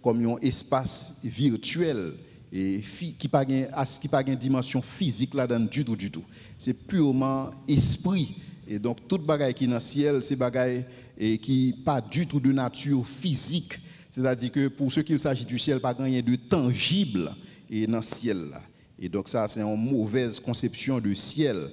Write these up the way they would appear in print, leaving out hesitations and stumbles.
comme un espace virtuel et qui n'a pas une dimension physique là-dedans du tout. C'est purement esprit. Et donc, toute bagaille qui est dans le ciel, c'est bagaille qui pas du tout de nature physique. C'est-à-dire que pour ceux qu'il s'agit du ciel, pas rien de tangible et dans le ciel là. Et donc ça, c'est une mauvaise conception du ciel.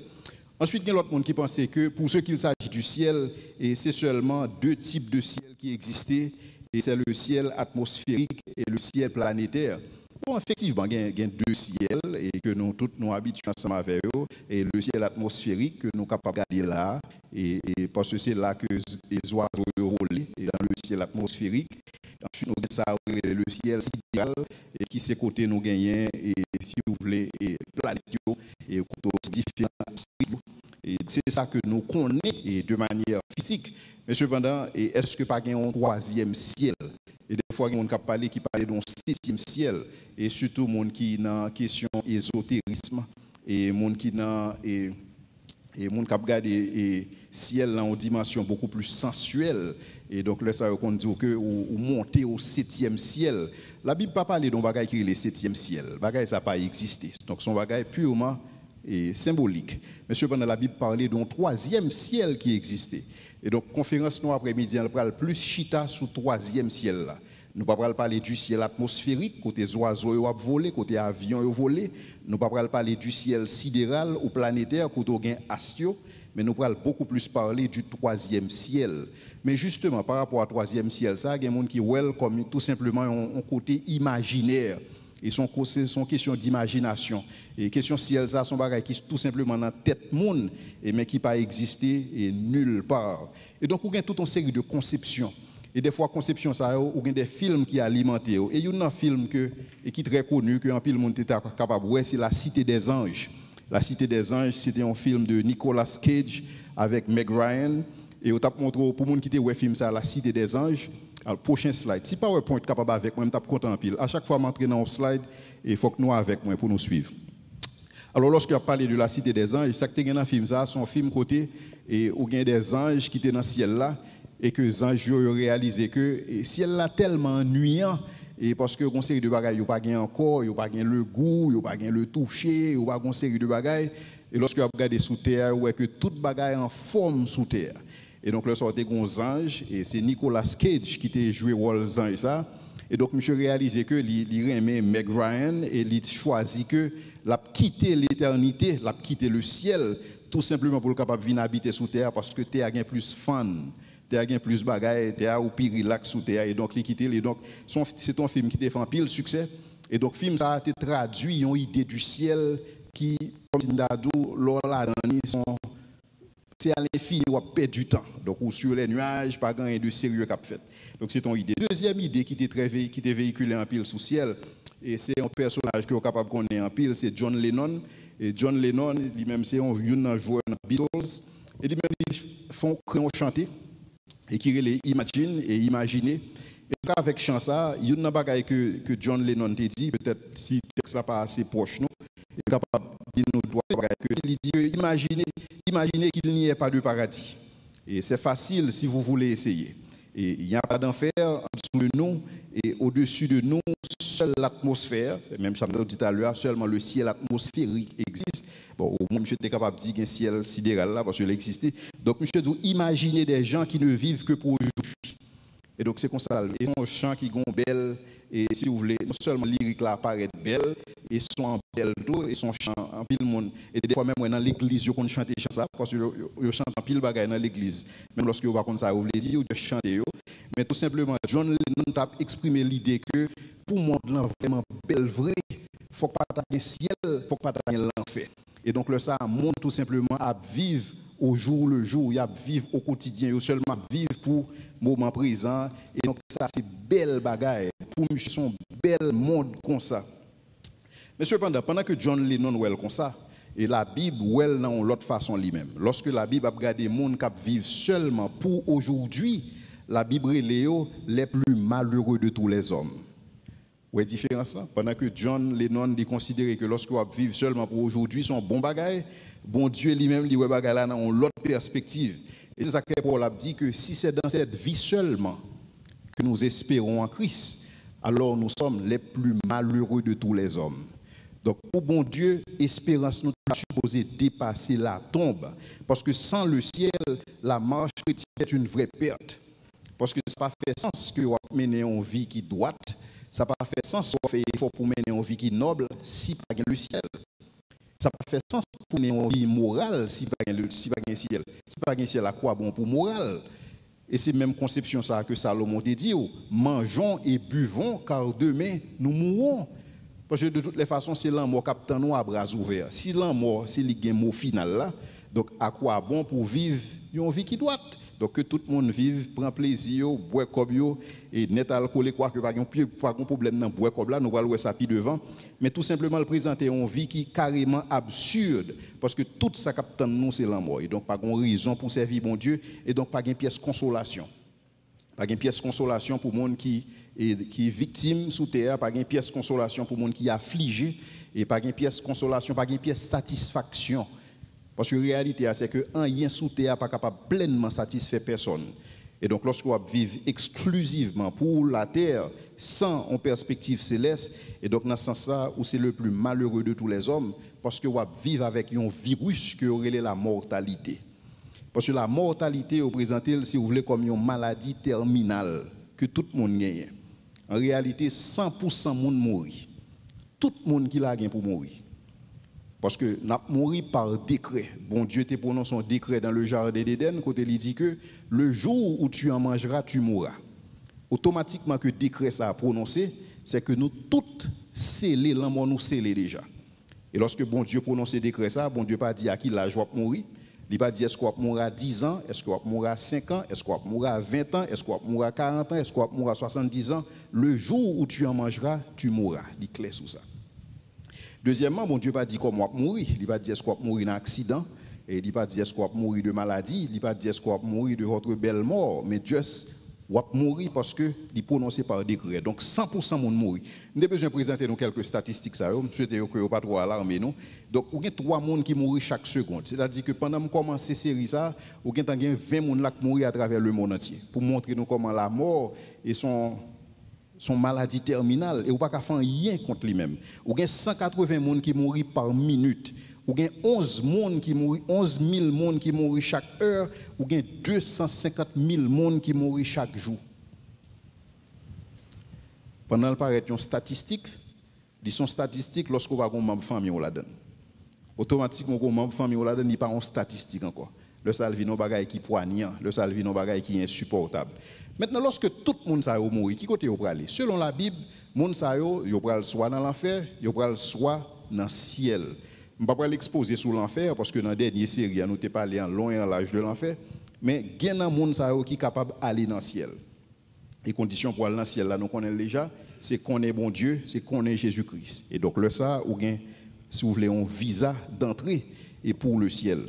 Ensuite, il y a l'autre monde qui pensait que pour ceux qu'il s'agit du ciel, et c'est seulement deux types de ciel qui existaient, et c'est le ciel atmosphérique et le ciel planétaire. Bon, effectivement, il y a deux ciels et que nous tous nous habituons ensemble avec eux, et le ciel atmosphérique que nous sommes capables de regarder là, et parce que c'est là que les oiseaux volent, dans le ciel atmosphérique. Ensuite, nous avons ça, le ciel sidéral, et qui c'est côté nous gagnons, et si vous voulez, et planètes, et différents. Et c'est ça que nous connaissons de manière physique. Mais cependant, est-ce que pas un troisième ciel? Et des fois, il y a des gens qui parlent d'un septième ciel. Et surtout, les gens qui ont une question ésotérisme, et les gens qui ont regardé ciel en dimension beaucoup plus sensuelle. Et donc, là, ça veut dire que vous montez au septième ciel. La Bible ne parle pas d'un bagage qui est le septième ciel. Le bagage, ça n'a pas existé. Donc, son bagage purement symbolique. Mais cependant, la Bible parlait d'un troisième ciel qui existait. Et donc, conférence nous après-midi, on parle plus chita sous troisième ciel là. Nous ne parlons pas parler du ciel atmosphérique, côté oiseaux ont volé, côté avions ont volé. Nous ne parlons pas parler du ciel sidéral ou planétaire, côté astio, mais nous parlons beaucoup plus parler du troisième ciel. Mais justement, par rapport au troisième ciel, ça, il y a des gens qui voient comme tout simplement un côté imaginaire. Et son question d'imagination. Et question ciel, ça, son bagage qui est tout simplement dans la tête monde, mais qui n'a pas existé et nulle part. Et donc, il y a toute une série de conceptions. Et des fois, conception, ça, il y a des films qui alimentent. Et il y a un film qui est très connu, que un peu le monde est capable de voir, c'est La Cité des Anges. La Cité des Anges, c'était un film de Nicolas Cage avec Meg Ryan. Et on t'a montré, pour les gens qui ont vu le film, ça, La Cité des Anges. Alors, prochain slide. Si PowerPoint est capable avec moi, je suis content en pile. À chaque fois que je m'entraîne dans un slide, il faut que nous avec moi pour nous suivre. Alors, lorsque je parle de la Cité des Anges, ça que tu as dans le film, c'est un film côté, et où il y a des anges qui étaient dans le ciel là, et que les anges ont réalisé que le ciel là tellement ennuyant, et parce que une série de bagages, ils n'ont pas gagné encore, ils n'ont pas gagné le goût, ils n'ont pas gagné le toucher, ils n'ont pas une série de bagages. Et lorsque vous regardez sous terre, vous voyez que tout bagaille en forme sous terre. Et donc, le sortait des anges, et c'est Nicolas Cage qui a joué rôle ange ça. Et donc, monsieur réalisé que il aimait Meg Ryan et il choisit que l'a quitté l'éternité, l'a quitté le ciel, tout simplement pour le capable de venir habiter sous terre parce que terre a plus fun, terre a plus bagaille, terre ou plus relax sous terre. Et donc, il quitté. Et donc, c'est un film qui a fait un pile succès. Et donc, le film ça a été traduit une idée du ciel qui, comme Sindadou, Lola Dani sont. C'est à l'infini, on perd du temps. Donc, ou sur les nuages, pas grand de sérieux qu'a fait. Donc, c'est ton idée. Deuxième idée qui était véhiculée en pile sous ciel, et c'est un personnage qui est capable de connaître en pile, c'est John Lennon. Et John Lennon, lui-même, c'est un joueur dans Beatles. Et lui-même, ils font chanter, et qui les imagine et imaginer. Et avec chant ça, il y a une bagaille que John Lennon t'a dit, peut-être si le texte n'est pas assez proche, nous, il est capable de nous dire qu'il dit imaginez qu'il n'y ait pas de paradis. Et c'est facile si vous voulez essayer. Et il n'y a pas d'enfer en dessous de nous et au-dessus de nous, seule l'atmosphère, même ça me dit tout à l'heure, seulement le ciel atmosphérique existe. Bon, au moins, monsieur était capable de dire qu'il y a un ciel sidéral là parce qu'il existait. Donc, monsieur dit, imaginez des gens qui ne vivent que pour aujourd'hui. Et donc, c'est comme ça. Et son chant qui est belle, et si vous voulez, non seulement lyrique là apparaît belle, et son en belle tout, et son chant en pile monde. Et des fois, même dans l'église, je chante des chants ça, parce que je chante en pile bagaille dans l'église. Même lorsque vous ne comme ça, vous voulez dire, je chante. Mais tout simplement, John Lennon a exprimé l'idée que pour moi, vraiment belle, vrai, il ne faut pas attaquer le ciel, il ne faut pas attaquer l'enfer. Et donc, le ça montre tout simplement à vivre au jour le jour, il y a vivre au quotidien, il y a seulement vivre pour le moment présent. Et donc, ça, c'est belle bagaille. Pour nous, c'est un bel monde comme ça. Mais cependant, pendant que John Lennon ouel comme ça, et la Bible ouel dans l'autre façon lui-même. Lorsque la Bible a regardé les gens qui vivent seulement pour aujourd'hui, la Bible est les plus malheureux de tous les hommes. Où est la différence là? Pendant que John Lennon dit considérer que lorsque vous vivez seulement pour aujourd'hui, son bon bagaille, bon Dieu lui-même dit ouais bagaille là dans l'autre perspective. Et c'est ça que Paul a dit que si c'est dans cette vie seulement que nous espérons en Christ, alors nous sommes les plus malheureux de tous les hommes. Donc, pour bon Dieu, espérance nous est supposée dépasser la tombe. Parce que sans le ciel, la marche chrétienne est une vraie perte. Parce que ça n'a pas fait sens que vous menez une vie qui est droite. Ça n'a pas fait sens que vous fait effort pour mener une vie qui est noble si pas le ciel. Ça n'a pas fait sens pour mener une vie morale si pas le ciel. Si pas le ciel, à quoi bon pour morale? Et c'est même conception ça que Salomon a dit, mangeons et buvons car demain nous mourrons. Parce que de toutes les façons, c'est l'amour qui attend nous à bras ouverts. Si l'amour, c'est le mot final là, donc à quoi bon pour vivre une vie qui doit? Donc que tout le monde vive, prend plaisir, boit comme et net alcoolé quoi que pas de problème dans boire comme là, nous allons ça puis devant, mais tout simplement le présenter une vie qui est carrément absurde parce que tout ça qui attend nous c'est l'amour et donc pas de raison pour servir bon Dieu et donc pas de pièce consolation. Pas de pièce consolation pour monde qui est victime sous terre, pas de pièce consolation pour monde qui est affligé et pas de pièce consolation, pas de pièce satisfaction. Parce que la réalité, c'est que rien sous terre n'est pas capable de pleinement satisfaire personne. Et donc, lorsque vous vivez exclusivement pour la terre, sans une perspective céleste, et donc dans ce sens-là, où c'est le plus malheureux de tous les hommes, parce que vous vivez avec un virus qui aurait la mortalité. Parce que la mortalité, vous présentez, si vous voulez, comme une maladie terminale que tout le monde gagne. En réalité, 100% de monde mourit. Tout le monde qui l'a gagné pour mourir. Parce que nous avons mouru par décret. Bon Dieu te prononce un décret dans le jardin d'Éden, côté il dit que le jour où tu en mangeras, tu mourras. Automatiquement que le décret ça a prononcé, c'est que nous toutes scellés, l'amour nous scellés déjà. Et lorsque bon Dieu prononce ce décret ça, bon Dieu pas dit à qui l'âge va mourir. Il pas dit est-ce qu'on va mourir à 10 ans, est-ce qu'on va mourir à 5 ans, est-ce qu'on va mourir à 20 ans, est-ce qu'on va mourir à 40 ans, est-ce qu'on va mourir à 70 ans. Le jour où tu en mangeras, tu mourras. Il est clair sur ça. Deuxièmement, bon Dieu n'a pas dit comment on va mourir. Il n'a pas dit est-ce qu'on va mourir d'un accident. Et il n'a pas dit est-ce qu'on va mourir de maladie. Il n'a pas dit est-ce qu'on va mourir de votre belle mort. Mais Dieu va mourir parce qu'il est prononcé par décret. Donc 100% de monde mourir. Nous avons besoin de présenter nous quelques statistiques. Je ne souhaite pas trop alarmer nous. Donc il y a 3 personnes qui mourent chaque seconde. C'est-à-dire que pendant que commence cette série, il y a 20 personnes qui mourent à travers le monde entier. Pour montrer nous comment la mort et son maladie terminale et ou pas qu'à faire rien contre lui-même. Ou gain 180 personnes qui mourent par minute. Ou gain 11 000 personnes qui mourent chaque heure. Ou gain 250 000 personnes qui mourent chaque jour. Pendant le paraît une statistique, ils sont statistiques lorsqu'on va avoir un membre de famille on la donne. Automatiquement un membre de famille on la donne, il pas en statistique encore. Le salvino bagay qui poignant, le salvino bagay qui est insupportable. Maintenant, lorsque tout le monde sa mourir, qui côté vous aller? Selon la Bible, monde sa yo pral soit dans l'enfer, yo pral soit dans le ciel. Je ne vais pas l'exposer sur l'enfer parce que dans la dernière série, nous t'ai parlé en long et en large de l'enfer, mais il y a un monde sa yo qui est capable d'aller dans le ciel. Les conditions pour aller dans le ciel là, nous connaissons déjà, c'est qu'on est bon Dieu, c'est qu'on est Jésus-Christ. Et donc le ça ou bien si vous voulez un visa d'entrée et pour le ciel.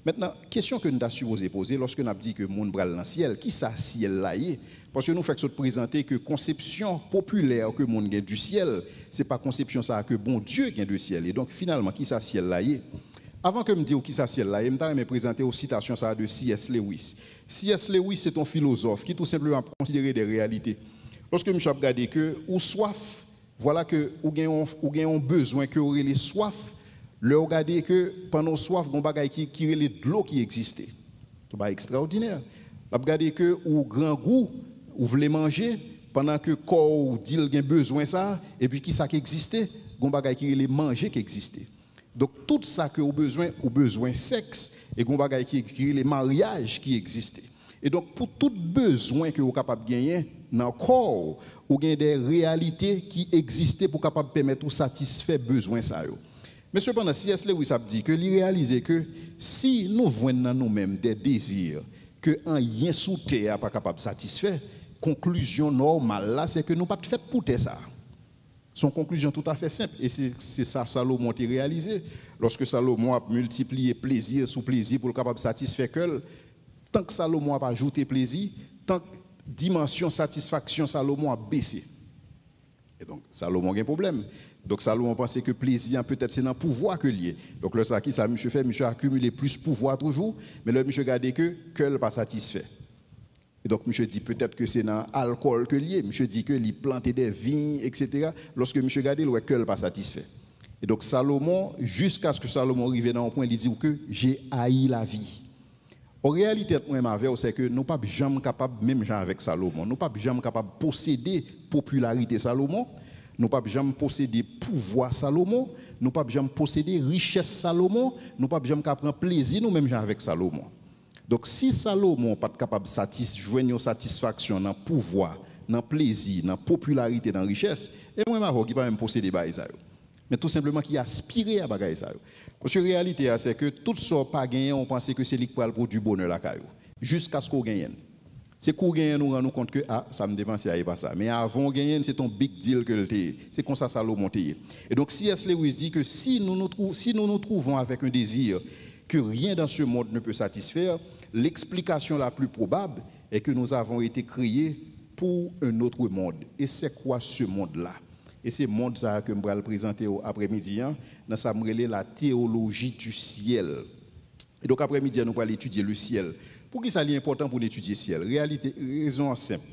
Maintenant, question que nous avons supposé poser lorsque nous avons dit que le monde bral dans le ciel, qui ça ciel là est? Parce que nous faisons présenter que conception populaire que le monde gagne du ciel, ce n'est pas conception ça que bon Dieu gagne du ciel. Et donc finalement, qui ça ciel là est? Avant que je me dise qui ça ciel là est, je vais me présenter aux citations ça de C.S. Lewis. C.S. Lewis, c'est un philosophe qui tout simplement considère des réalités. Lorsque je regarde que ou soif, voilà que ou gagne un besoin que aurait les soif. Le regarder que pendant soif, il y a des choses qui est de l'eau qui existait. C'est extraordinaire. La regarder que ou grand goût, ou voulez manger, pendant que le corps dit qu'il a besoin de ça, et puis qui ça qui existait, il y a des choses qui est manger qui existait. Donc tout ça que vous besoin sexe, et il y a des choses qui est les mariages qui existaient. Et donc pour tout besoin que vous êtes capable de gagner dans le corps, il y a des réalités qui existaient pour capable permettre de satisfaire besoin ça. Mais cependant, C.S. Lewis a dit que réaliser que si nous voyons dans nous-mêmes des désirs que rien sous terre n'est pas capable de satisfaire, conclusion normale là, c'est que nous ne sommes pas fait pour ça. Son conclusion tout à fait simple. Et c'est ça que Salomon a réalisé. Lorsque Salomon a multiplié plaisir sous plaisir pour le capable de satisfaire que, tant que Salomon a ajouté plaisir, tant que dimension satisfaction Salomon a baissé. Et donc, Salomon a un problème. Donc, Salomon pensait que plaisir, peut-être, c'est dans le pouvoir que lié. Donc, le ça, qui ça, monsieur fait, monsieur a accumulé plus de pouvoir toujours, mais le monsieur a gardé que le pas satisfait. Et donc, monsieur dit peut-être que c'est dans l'alcool que lié. Monsieur dit que il plantait des vignes, etc. Lorsque monsieur regarde, il voit que pas satisfait. Et donc, Salomon, jusqu'à ce que Salomon arrive dans un point, il dit que j'ai haï la vie. En réalité, c'est que nous ne sommes pas jamais capables, même gens avec Salomon, nous ne sommes pas jamais capables de posséder popularité Salomon, nous ne sommes pas jamais posséder pouvoir Salomon, nous ne sommes pas jamais posséder richesse Salomon, nous ne sommes pas jamais capables de prendre plaisir nous-mêmes gens avec Salomon. Donc, si Salomon n'est pas capable de joindre une satisfaction dans le pouvoir, dans le plaisir, dans la popularité, dans la richesse, et moi, je ne peux pas même posséder ça. Mais tout simplement qui aspirait à bagaille ça. Parce que la réalité, c'est que tout ce qui pas gagné, on pense que c'est lui qui parle pour du bonheur là, jusqu'à ce qu'on gagne. C'est qu'on gagne, nous rendons compte que ça me dépense, il pas ça. Mais avant de gagner, c'est ton big deal que le c'est comme ça Salomon monté. Et donc, C.S. Lewis dit que si nous nous trouvons avec un désir que rien dans ce monde ne peut satisfaire, l'explication la plus probable est que nous avons été créés pour un autre monde. Et c'est quoi ce monde-là? Et c'est le monde ça que je vais présenter après-midi, dans ça la théologie du ciel. Et donc après-midi, nous allons étudier le ciel. Pour qui ça est important pour étudier le ciel? Réalité, raison simple.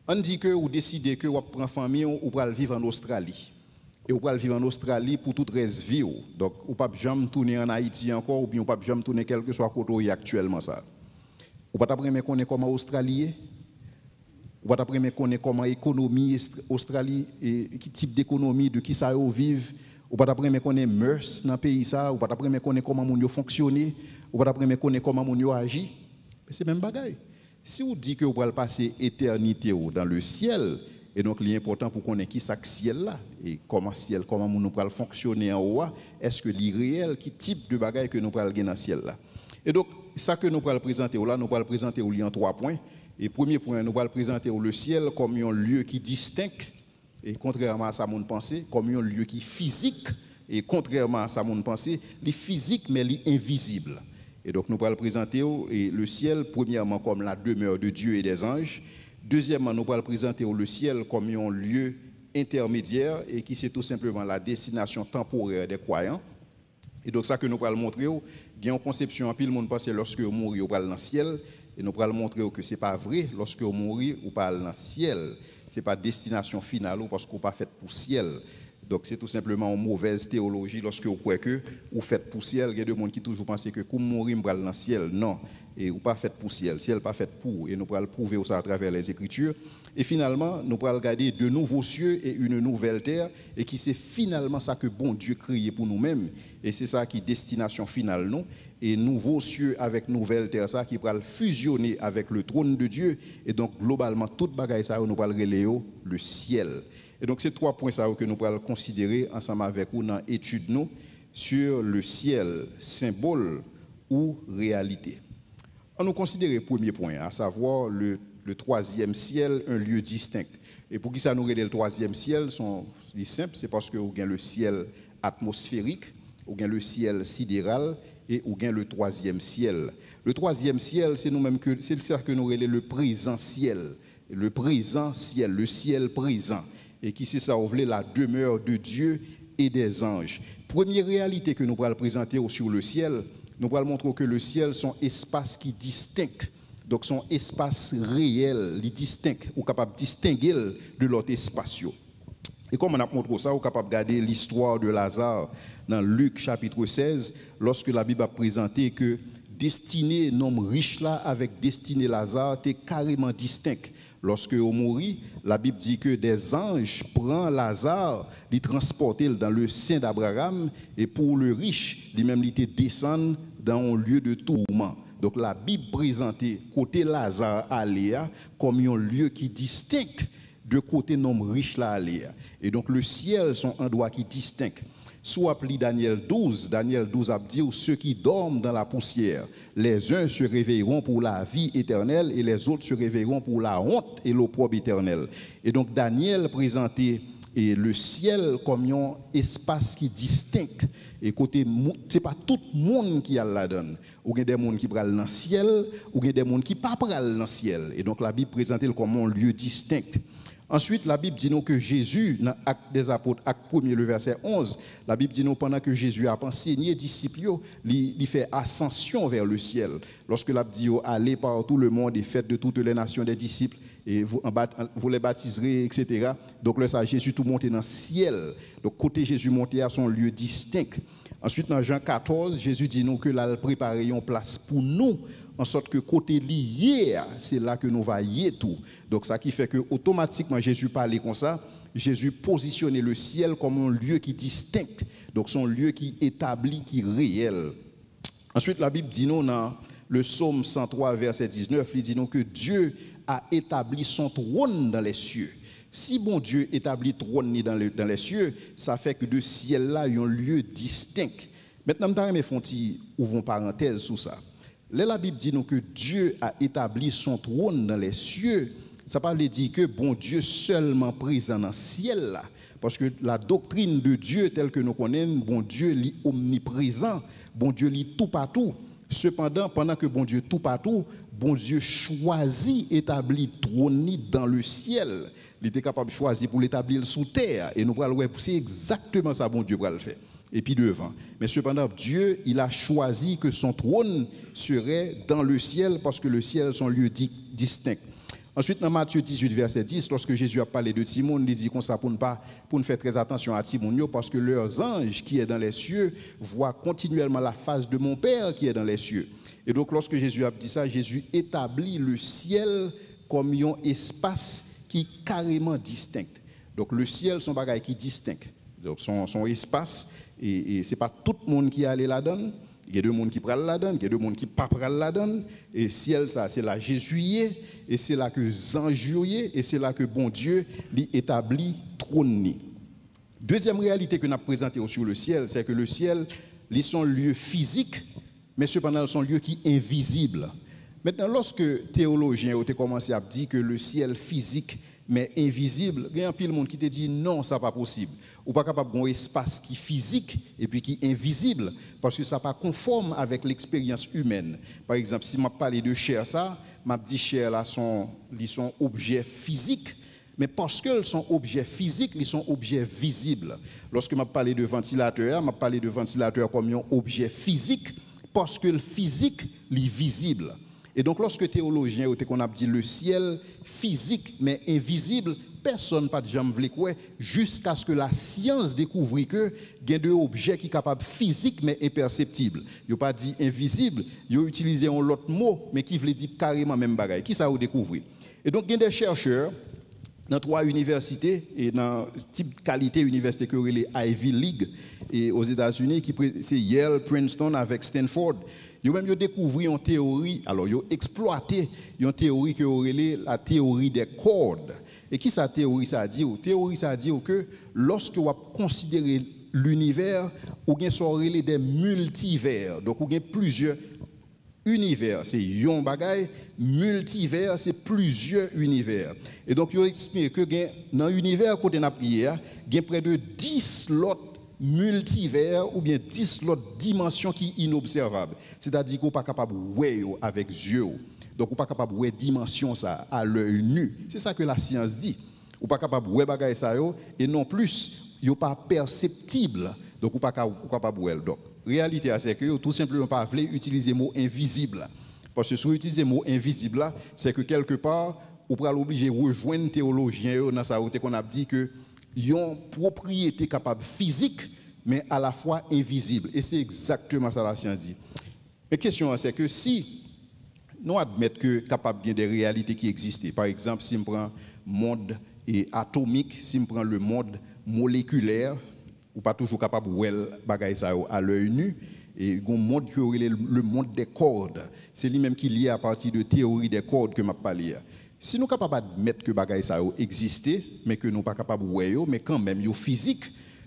On dit que vous décidez que vous prenez famille ou vous allez vivre en Australie. Et vous allez vivre en Australie pour toute reste vie. Donc, vous ne pouvez jamais tourner en Haïti encore, ou bien vous ne pouvez jamais tourner quel que soit côté actuellement ça. Vous ne pouvez pas connaître comment Australie. Vous ne pouvez pas connaître comment l'économie Australie, et quel type d'économie, de qui ça vivent. Vous ne pouvez pas connaître mœurs dans le pays ça. Vous ne pouvez pas connaître comment les gens fonctionnent. Vous ne pouvez pas connaître comment les gens agissent. Mais c'est même bagaille. Si vous dites que vous allez passer éternité dans le ciel, et donc l'important pour connaître qui ça ciel là et comment nous allons fonctionner en haut, est-ce que l'irréel, qui type de bagaille que nous allons gagner dans le ciel là. Et donc ça que nous allons présenter là, nous allons présenter en 3 points. Et premier point, nous allons présenter le ciel comme un lieu qui distinct, et contrairement à ça, mon pensée, comme un lieu qui physique, et contrairement à ça, mon pensée, il est physique mais il est invisible. Et donc nous allons présenter le ciel, premièrement, comme la demeure de Dieu et des anges. Deuxièmement, nous allons présenter le ciel comme un lieu intermédiaire, et qui c'est tout simplement la destination temporaire des croyants. Et donc ça que nous allons montrer, il y a une conception, en pile, le monde pense lorsque vous mourrez, vous allez dans le ciel. Et nous allons montrer que ce n'est pas vrai. Lorsque vous mourrez, vous parlez dans le ciel. Ce n'est pas destination finale parce que vous pas fait pour le ciel. Donc c'est tout simplement une mauvaise théologie lorsque vous croyez que vous faites pour le ciel. Il y a des gens qui toujours pensent que comme mourir, vous allez dans le ciel. Non, et vous pas fait pour le ciel. Le ciel n'est pas fait pour. Et nous allons prouver ça à travers les Écritures. Et finalement, nous allons regarder de nouveaux cieux et une nouvelle terre. Et qui c'est finalement ça que bon Dieu créé pour nous-mêmes. Et c'est ça qui est destination finale, non? Et nouveaux cieux avec nouvelle terre, ça qui va fusionner avec le trône de Dieu. Et donc, globalement, toute bagaille ça, nous allons relayer le ciel. Et donc, c'est 3 points ça que nous allons considérer ensemble avec vous dans l'étude nous sur le ciel, symbole ou réalité. On nous considère le premier point, à savoir le 3e ciel, un lieu distinct. Et pour qui ça nous relaie le 3e ciel, c'est simple, c'est parce que vous avez le ciel atmosphérique, vous avez le ciel sidéral, et ou bien le 3e ciel. Le 3e ciel, c'est nous-mêmes que c'est ça que nous relève le présent ciel, le présent ciel, le ciel présent, et qui c'est ça, la demeure de Dieu et des anges. Première réalité que nous allons présenter sur le ciel, nous allons montrer que le ciel sont espaces qui distinct, donc son espace réel, les distinct, ou capable de distinguer de l'autre espace. Et comme on a montré ça, on est capable de regarder l'histoire de Lazare dans Luc chapitre 16, lorsque la Bible a présenté que destinée l'homme riche là avec destinée Lazare était carrément distinct. Lorsque on mourit, la Bible dit que des anges prennent Lazare, les transportent dans le sein d'Abraham, et pour le riche, lui-même il était descend dans un lieu de tourment. Donc la Bible présentait côté Lazare Aléa comme un lieu qui distinct de côté l'homme riche là Aléa. Et donc le ciel sont un endroit qui distinct. Soit appelé Daniel 12 a dit ceux qui dorment dans la poussière, les uns se réveilleront pour la vie éternelle et les autres se réveilleront pour la honte et l'opprobre éternel. Et donc Daniel présentait le ciel comme un espace qui distinct. Et côté, c'est pas tout le monde qui a la donne. Ou il y a des gens qui prennent dans le ciel, ou il y a des gens qui ne prennent pas dans le ciel. Et donc la Bible présentait comme un lieu distinct. Ensuite, la Bible dit nous que Jésus, dans Actes des Apôtres, Acte 1er, le verset 11, la Bible dit nous pendant que Jésus a enseigné les disciples, il fait ascension vers le ciel. Lorsque la Bible dit allez par tout le monde et faites de toutes les nations des disciples, et vous les baptiserez, etc. Donc là, ça, Jésus tout monté dans le ciel. Donc côté Jésus monté à son lieu distinct. Ensuite, dans Jean 14, Jésus dit nous que là, il prépare une place pour nous, en sorte que côté lié, c'est là que nous va y tout. Donc ça qui fait que automatiquement Jésus parlait comme ça, Jésus positionnait le ciel comme un lieu qui est distinct. Donc son lieu qui est établi, qui est réel. Ensuite, la Bible dit nous dans le psaume 103, verset 19, il dit nous que Dieu a établi son trône dans les cieux. Si bon Dieu établit trône dans les cieux, ça fait que de ciel là, il y a un lieu distinct. Maintenant, je vais ouvrir une parenthèse sur ça. Là, la Bible dit nous que Dieu a établi son trône dans les cieux. Ça ne veut pas dire que bon Dieu seulement présent dans le ciel là. Parce que la doctrine de Dieu telle que nous connaissons, bon Dieu est omniprésent, bon Dieu est tout partout. Cependant, pendant que bon Dieu est tout partout, bon Dieu choisit établir trône dans le ciel. Il était capable de choisir pour l'établir sous terre. Et nous allons voir, c'est exactement ça bon Dieu va le faire. Et puis devant. Mais cependant, Dieu, il a choisi que son trône serait dans le ciel parce que le ciel sont lieu distinct. Ensuite, dans Matthieu 18, verset 10, lorsque Jésus a parlé de Timon, il dit comme ça pour ne faire très attention à Timon, parce que leurs anges qui est dans les cieux voient continuellement la face de mon Père qui est dans les cieux. Et donc, lorsque Jésus a dit ça, Jésus établit le ciel comme un espace qui est carrément distinct. Donc, le ciel, son bagage qui est distinct. Donc, son espace, et ce n'est pas tout le monde qui est allé là-dedans. Il y a deux mondes qui prennent là-dedans, il y a deux mondes qui ne prennent pas là-dedans. Et ciel, ça, c'est là Jésus, et c'est là que anges, et c'est là que bon Dieu établit trône. Deuxième réalité que nous avons présentée sur le ciel, c'est que le ciel, ils sont lieux physiques, mais cependant, ils sont lieux qui sont invisibles. Maintenant, lorsque théologiens ont commencé à dire que le ciel physique, mais invisible, il y a un pile de monde qui te dit non, ça n'est pas possible. Ou pas capable d'un espace qui est physique et puis qui est invisible, parce que ça n'est pas conforme avec l'expérience humaine. Par exemple, si je parle de chair, ça, je dis chair là, ils sont objets physiques, mais parce qu'ils sont objets physiques, ils sont objets visibles. Lorsque je parle de ventilateur, je parle de ventilateur comme un objet physique, parce que le physique est visible. Et donc, lorsque théologiens ont dit le ciel physique mais invisible, personne n'a jamais voulu croire jusqu'à ce que la science découvre que il y a des objets qui sont capables physiques mais imperceptibles. Ils n'ont pas dit invisible, ils ont utilisé un autre mot mais qui veut dire carrément même bagaille. Qui ça a découvert? Et donc, il y a des chercheurs dans 3 universités et dans type qualité université que les Ivy League et aux États-Unis, c'est Yale, Princeton avec Stanford. Ils ont même découvert une théorie, alors ils ont exploité une théorie qui est la théorie des cordes. Et qui sa théorie ça dit? Théorie ça dit que lorsque vous considérez l'univers, vous avez des multivers. Donc vous avez plusieurs univers, c'est un bagay, multivers, c'est plusieurs univers. Et donc, ils ont expliqué que dans l'univers côté n'a prié, il y a près de 10 autres multivers ou bien 10 autres dimensions qui sont inobservables. C'est-à-dire qu'on n'est pas capable de voir avec yeux. Donc, on n'est pas capable de voir dimension ça à l'œil nu. C'est ça que la science dit. On n'est pas capable de voir bagay ça et non plus, il n'est pas perceptible. Donc, on n'est pas capable de voir. Donc, réalité, c'est que tout simplement pas voulu utiliser le mot invisible. Parce que si vous utilisez le mot invisible, c'est que quelque part, vous pouvez obligé de rejoindre les théologiens dans sa route qu'on a dit que y a une propriété capable physique, mais à la fois invisible. Et c'est exactement ça la science dit. Mais la question, c'est que si nous admettons que capable bien des réalités qui existent, par exemple, si on prend le monde atomique, si on prend le monde moléculaire, ou pas toujours capable de voir bagay ça à l'œil nu, et un monde qui aurait le monde des cordes, c'est lui-même qui est lié à partir de théorie des cordes que m'a parlé. Si nous sommes capables d'admettre que bagay ça existe, mais que nous ne sommes pas capables de voir, mais quand même yo physique,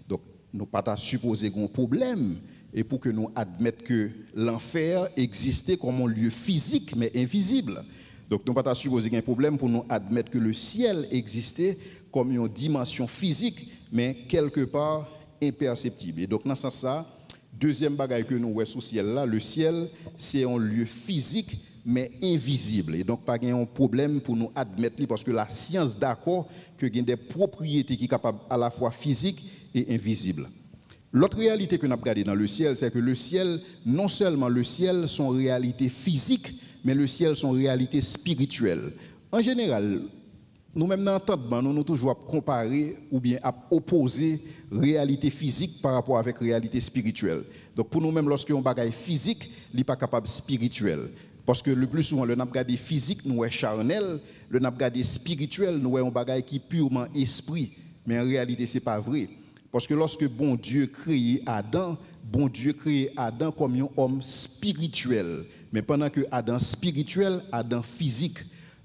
donc nous ne pouvons pas supposer un problème. Et pour que nous admettions que l'enfer existait comme un lieu physique mais invisible. Donc nous ne pouvons pas supposer un problème pour nous admettre que le ciel existait comme une dimension physique mais quelque part imperceptible. Et donc dans ce sens, deuxième bagaille que nous voyons sous le ciel là, le ciel c'est un lieu physique mais invisible. Et donc, pas un problème pour nous admettre, parce que la science d'accord que il y a des propriétés qui sont capables à la fois physiques et invisibles. L'autre réalité que nous avons regardée dans le ciel, c'est que le ciel, non seulement le ciel, sont réalité physique, mais le ciel sont réalité spirituelle. En général, nous-mêmes dans l'entendement, nous toujours comparer ou bien à opposer réalité physique par rapport avec réalité spirituelle. Donc pour nous-mêmes, lorsqu'on bagaille physique, il n'est pas capable spirituel. Parce que le plus souvent, le nabgade physique, nous est charnel, le nabgade spirituel, nous est un bagaille qui est purement esprit. Mais en réalité, ce n'est pas vrai. Parce que lorsque bon Dieu crée Adam comme un homme spirituel. Mais pendant que Adam spirituel, Adam physique.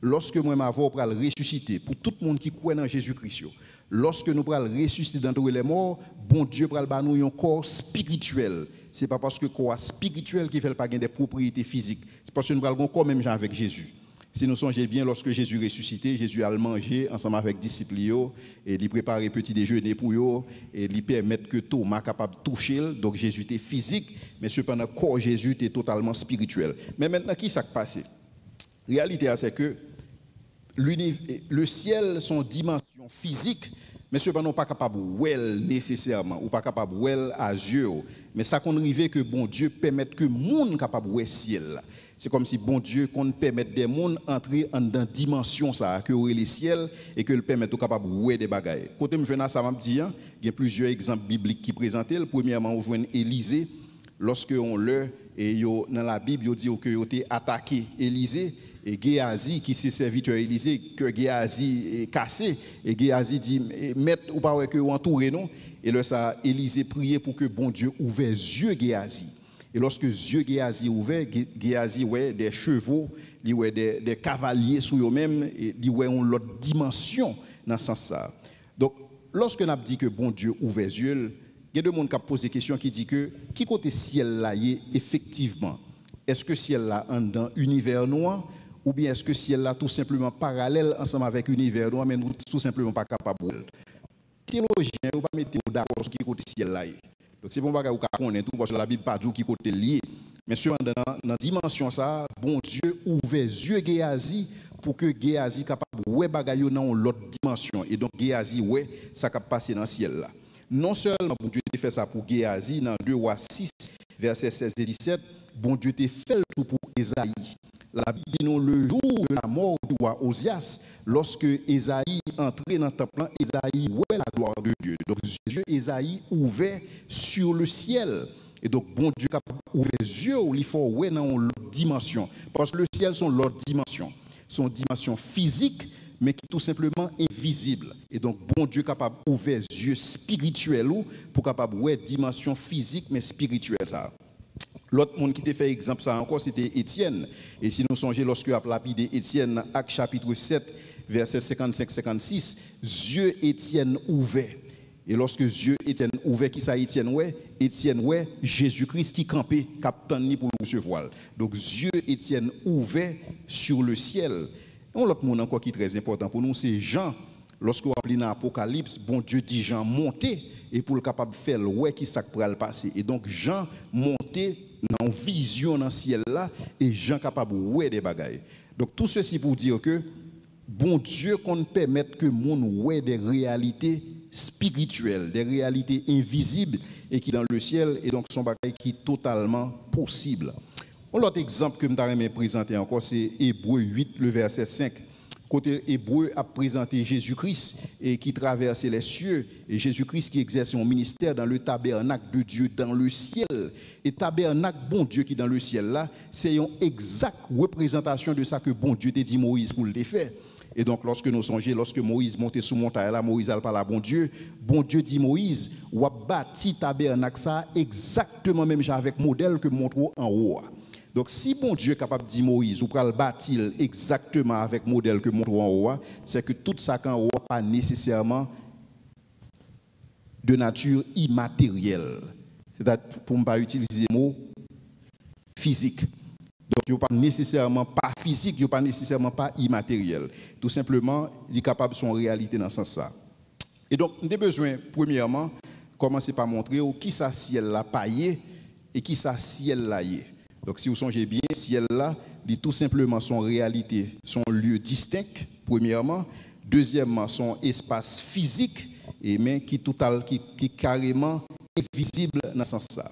Lorsque moi m'avons pour le ressusciter, pour tout le monde qui croit dans Jésus-Christ, lorsque nous allons ressusciter d'entre les morts, bon Dieu va nous un corps spirituel. Ce n'est pas parce que le corps spirituel qui fait pas des propriétés physiques. C'est parce que nous allons quand même avec Jésus. Si nous songez bien, lorsque Jésus ressuscité, Jésus a mangé ensemble avec les disciples et il préparait petit déjeuner pour eux et il permettre que Thomas capable de toucher. Donc Jésus était physique, mais cependant le corps Jésus était totalement spirituel. Mais maintenant, qui s'est passé? La réalité, c'est que le ciel, son dimension physique, mais cependant pas capable de nécessairement, ou pas capable de à yeux. Mais ça qu'on arrive que bon Dieu permette que le monde capable de ciel. C'est comme si bon Dieu qu'on permette des mondes entrer en dans dimension ça que aurait les ciels et que le permette capable de des bagailles. Côté me jeune ça m'a dit, il y a plusieurs exemples bibliques qui présentent. Premièrement, on voit Élisée lorsque on le et dans la Bible, il dit que il était attaqué Élisée. Et Géasi, qui s'est serviteur Élisée, que Géasi est cassé, et Géasi dit, maître, ou pas que vous entourez, non? Et là, ça, Élisée priait pour que bon Dieu ouvre les yeux Géasi. Et lorsque les yeux Géasi ouverts, Géasi ouais des chevaux, il ouais des cavaliers sur eux-mêmes, et il ouais une autre dimension dans ce sens-là. Donc, lorsque on a dit que bon Dieu ouvre les yeux, il y a des gens qui posent des questions qui disent que, qui côté ciel là y est effectivement? Est-ce que ciel là est dans l'univers noir? Ou bien est-ce que ciel là tout simplement parallèle ensemble avec l'univers noir, mais nous tout simplement pas capables. Théologien, ou pas mettre d'accord sur qui côté ciel là. Donc c'est bon bagage ou connaît tout parce que la Bible pas dit qui côté lié. Mais cependant dans dimension ça, bon Dieu ouvre les yeux Géasi pour que Géasi capable ouais bagaille dans l'autre dimension et donc Géasi ouais ça capable passer dans ciel là. Non seulement bon Dieu fait ça pour Géasi dans 2 Rois 6 versets 16 et 17, bon Dieu te fait tout pour Ésaïe. La Bible dit nous le jour de la mort du roi Osias, lorsque Ésaïe entrait dans le temple, Ésaïe voit la gloire de Dieu. Donc Dieu Ésaïe ouvert sur le ciel. Et donc bon Dieu capable ouvrir les yeux où il faut ouais dans l'autre dimension. Parce que le ciel sont l'autre dimension. Son dimension physique, mais qui est tout simplement invisible. Et donc bon Dieu capable ouvrir les yeux spirituels pour capable ouais dimension physique mais spirituelle ça. L'autre monde qui t'a fait exemple ça encore, c'était Étienne. Et si nous songeons lorsque a lapidé Étienne, Actes chapitre 7, verset 55-56, yeux Étienne ouvert. Et lorsque yeux Étienne ouvert, qui ça Étienne ouais? Étienne ouais, Jésus-Christ qui campait, capitaine pour le recevoir. Donc yeux Étienne ouvert sur le ciel. Et l'autre monde encore qui est très important pour nous, c'est Jean. Lorsqu'on appelle dans l'Apocalypse, bon Dieu dit Jean monter et pour le capable de faire ouais qui ça pourra le passer. Et donc Jean monter dans vision dans le ciel là et Jean capable ouais des bagailles. Donc tout ceci pour dire que bon Dieu qu'on permette que monde ouais des réalités spirituelles, des réalités invisibles et qui dans le ciel et donc son bagaille qui est totalement possible. L'autre exemple que je vais présenter encore c'est Hébreux 8 le verset 5. Côté Hébreu a présenté Jésus-Christ et qui traversait les cieux et Jésus-Christ qui exerce son ministère dans le tabernacle de Dieu dans le ciel. Et tabernacle bon Dieu qui est dans le ciel là, c'est une exacte représentation de ça que bon Dieu t'a dit Moïse pour le faire. Et donc lorsque nous songeons, lorsque Moïse montait sous montagne là, Moïse a parlé à bon Dieu dit Moïse, ou a bâti tabernacle ça exactement même avec modèle que montre en haut. Donc, si bon Dieu est capable de dire Moïse, ou pral le bâtir exactement avec le modèle que montre en haut, c'est que tout ça qu'en haut n'est pas nécessairement de nature immatérielle. C'est-à-dire, pour ne pas utiliser le mot physique. Donc, il n'est pas nécessairement pas physique, il n'est pas nécessairement pas immatériel. Tout simplement, il est capable de son réalité dans ce sens-là. Et donc, nous avons besoin, premièrement, commencer par montrer qui ça ciel là paillé et qui ça ciel là y est. Donc si vous songez bien, ciel là, dit tout simplement son réalité, son lieu distinct, premièrement. Deuxièmement, son espace physique, et mais qui carrément invisible dans ce sens-là.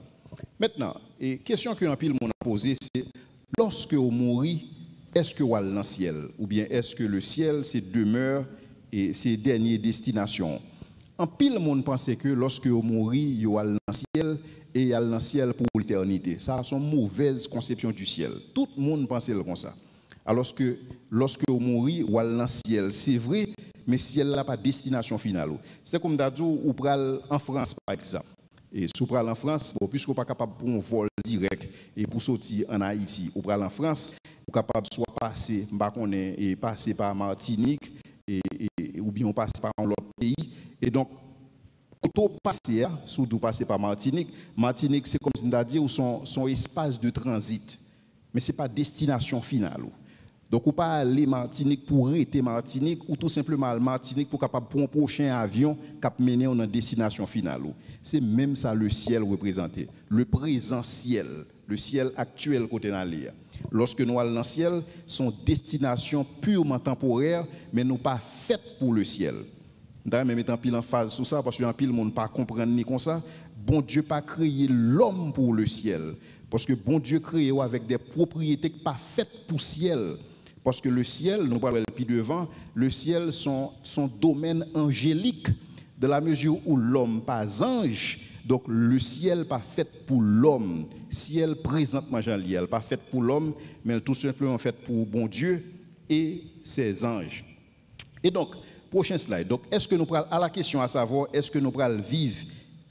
Maintenant, et question que un pile monde a posée, c'est lorsque vous mourrez, est-ce que vous allez dans le ciel? Ou bien est-ce que le ciel, c'est demeure et c'est dernière destination? En pile monde pense que lorsque vous mourrez, vous allez dans le ciel et allez dans le ciel pour l'éternité. Ça, c'est une mauvaise conception du ciel. Tout le monde pense comme ça. Alors que lorsque vous mourrez, vous allez dans le ciel. C'est vrai, mais le ciel n'a pas de destination finale. C'est comme d'abord, vous prenez en France, par exemple. Et si vous prenez en France, puisque vous n'êtes pas capable pour un vol direct et pour sortir en Haïti, vous prenez en France, vous êtes capable soit passer, et passer par Martinique, ou bien passer par un autre pays. Et donc, quand on passe, surtout passer par Martinique, Martinique, c'est comme si on a dit, son espace de transit. Mais ce n'est pas destination finale. Donc, vous ne pouvez pas aller Martinique pour arrêter Martinique ou tout simplement Martinique pour capable pour un prochain avion qui mener à une destination finale. C'est même ça le ciel représenté. Le présent ciel, le ciel actuel côté dans l'air. Lorsque nous allons dans le ciel, sont destinations purement temporaires, mais non pas faites pour le ciel. D'ailleurs, même étant pile en phase sur ça, parce que pile monde pas comprendre ni comme ça. Bon Dieu pas créé l'homme pour le ciel, parce que bon Dieu créé avec des propriétés pas faites pour le ciel. Parce que le ciel, nous parlons plus devant, le ciel son domaine angélique, de la mesure où l'homme pas ange, donc le ciel pas fait pour l'homme. Ciel présentement j'en lis, pas fait pour l'homme, mais tout simplement fait pour bon Dieu et ses anges. Et donc, prochain slide. Donc, est-ce que nous prenons à la question à savoir, est-ce que nous prenons vivre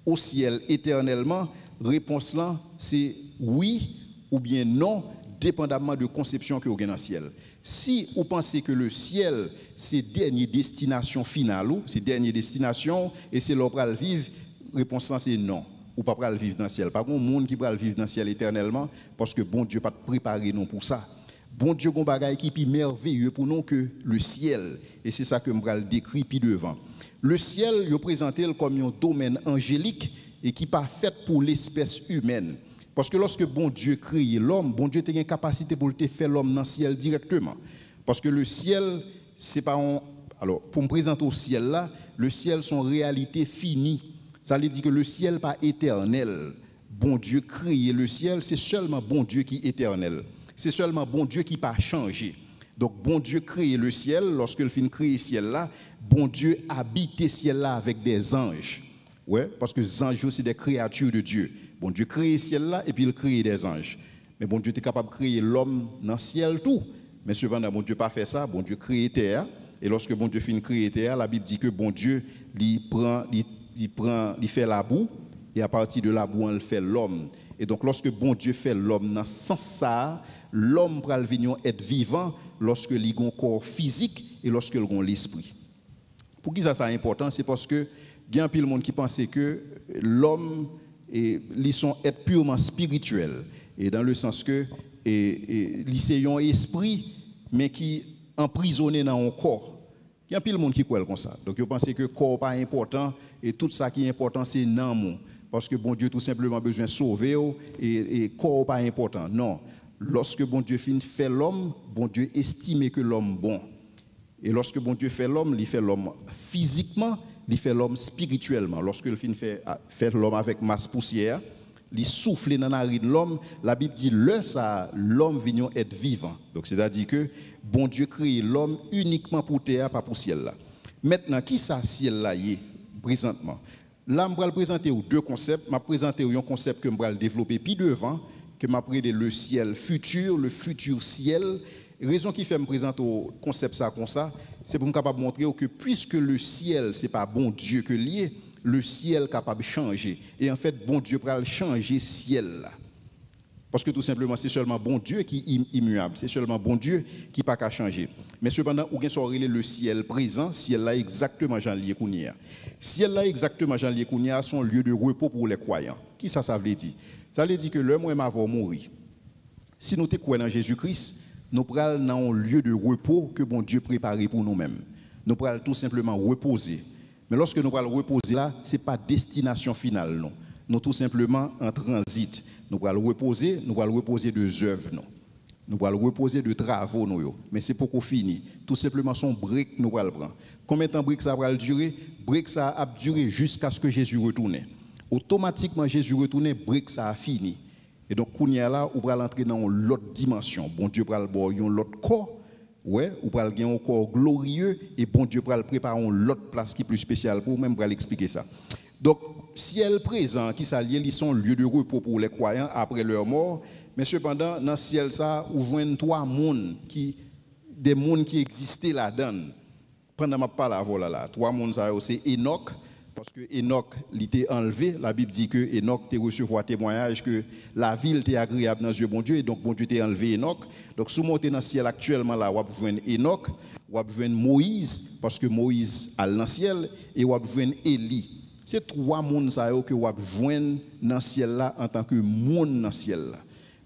au ciel éternellement? Réponse là, c'est oui ou bien non, dépendamment de conception que vous avez dans le ciel. Si vous pensez que le ciel, c'est dernière destination finale, c'est dernière destination, et c'est là pour le vivre, réponse c'est non. Ou pas pour le vivre dans le ciel. Pas de monde qui peut le vivre dans le ciel éternellement, parce que bon Dieu pas préparé non pour ça. Bon Dieu a un bagage qui est plus merveilleux pour nous que le ciel. Et c'est ça que je vais décrire plus devant. Le ciel, il est présenté comme un domaine angélique et qui n'est pas fait pour l'espèce humaine. Parce que lorsque bon Dieu crée l'homme, bon Dieu a une capacité pour faire l'homme dans le ciel directement. Parce que le ciel, c'est pas un... Alors, pour me présenter au ciel là, le ciel, son réalité finie. Ça veut dire que le ciel n'est pas éternel. Bon Dieu crée le ciel, c'est seulement bon Dieu qui est éternel. C'est seulement bon Dieu qui n'a pas changé. Donc, bon Dieu crée le ciel. Lorsque le film crée le ciel là, bon Dieu habite le ciel là avec des anges. Ouais, parce que les anges, c'est des créatures de Dieu. Bon Dieu crée le ciel là et puis il crée des anges. Mais bon Dieu est capable de créer l'homme dans le ciel tout. Mais cependant, bon Dieu n'a pas fait ça. Bon Dieu crée terre. Et lorsque bon Dieu finit de créer terre, la Bible dit que bon Dieu il fait la boue et à partir de la boue, il fait l'homme. Et donc, lorsque bon Dieu fait l'homme dans ce sens-là, l'homme va venir être vivant lorsque il a un corps physique et lorsque il a l'esprit. Pour qui ça c'est important? C'est parce que il y a un peu de monde qui pense que l'homme ils sont être purement spirituel et dans le sens que c'est un esprit mais qui emprisonné dans un corps. Il y a un peu de monde qui croit comme ça. Donc ils pensent que le corps pas important et tout ça qui est important c'est non parce que bon Dieu tout simplement besoin de sauver et le corps pas important. Non. Lorsque bon Dieu fait l'homme, bon Dieu estime que l'homme bon. Et lorsque bon Dieu fait l'homme, il fait l'homme physiquement, il fait l'homme spirituellement. Lorsque il fait l'homme avec masse poussière, il souffle dans la narine de l'homme, la Bible dit l'homme vient être vivant. Donc c'est-à-dire que bon Dieu crée l'homme uniquement pour terre, pas pour ciel là. Maintenant, qui ça ciel là y est présentement? Là, je vais présenter deux concepts. Je vais présenter un concept que je vais développer puis devant, que je vais appeler le ciel futur, le futur ciel. Raison qui fait me présenter au concept ça comme ça, c'est pour me capable montrer que puisque le ciel c'est pas bon Dieu que lié, le ciel capable de changer. Et en fait, bon Dieu peut changer ciel là. Parce que tout simplement, c'est seulement bon Dieu qui est immuable. C'est seulement bon Dieu qui n'a pas changer. Mais cependant, où est le ciel présent, ciel là exactement Jean Liekounia. Ciel là exactement Jean Liekounia sont lieu de repos pour les croyants. Qui ça veut dire? Ça veut dire que le mois va mourir. Si nous te croyons en Jésus-Christ, nous prenons dans un lieu de repos que bon Dieu préparé pour nous-mêmes. Nous prenons tout simplement reposer. Mais lorsque nous prenons reposer là, ce n'est pas destination finale, non. Nous tout simplement en transit. Nous allons reposer de œuvres. Nous allons reposer de travaux. Mais c'est pour qu'on finisse. Tout simplement, son brique nous allons prendre. Combien de temps brique ça va durer? Brique ça a duré jusqu'à ce que Jésus retourne. Automatiquement, Jésus retourne, brique ça a fini. Et donc, quand là, on va entrer dans l'autre dimension. Bon Dieu va le voir l'autre corps. Ouais, ou va gagner un corps glorieux et bon Dieu va le préparer l'autre place qui est plus spéciale pour même l'expliquer ça. Donc, ciel présent qui s'allie, ils sont lieu de repos pour les croyants après leur mort, mais cependant dans ciel ça, on voit des mondes qui existaient là-dedans. Pendant ma parole voilà, trois mondes ça c'est Enoch. Parce que Enoch l'était enlevé, la Bible dit que Enoch t'a recevoir témoignage que la ville était agréable dans les yeux de bon Dieu et donc bon Dieu t'a enlevé Enoch. Donc sous monter dans le ciel actuellement là, on va joindre Enoch, on va joindre Moïse parce que Moïse a dans le ciel et on va joindre Élie. C'est trois mondes ça que on va joindre dans le ciel là en tant que monde dans le ciel là.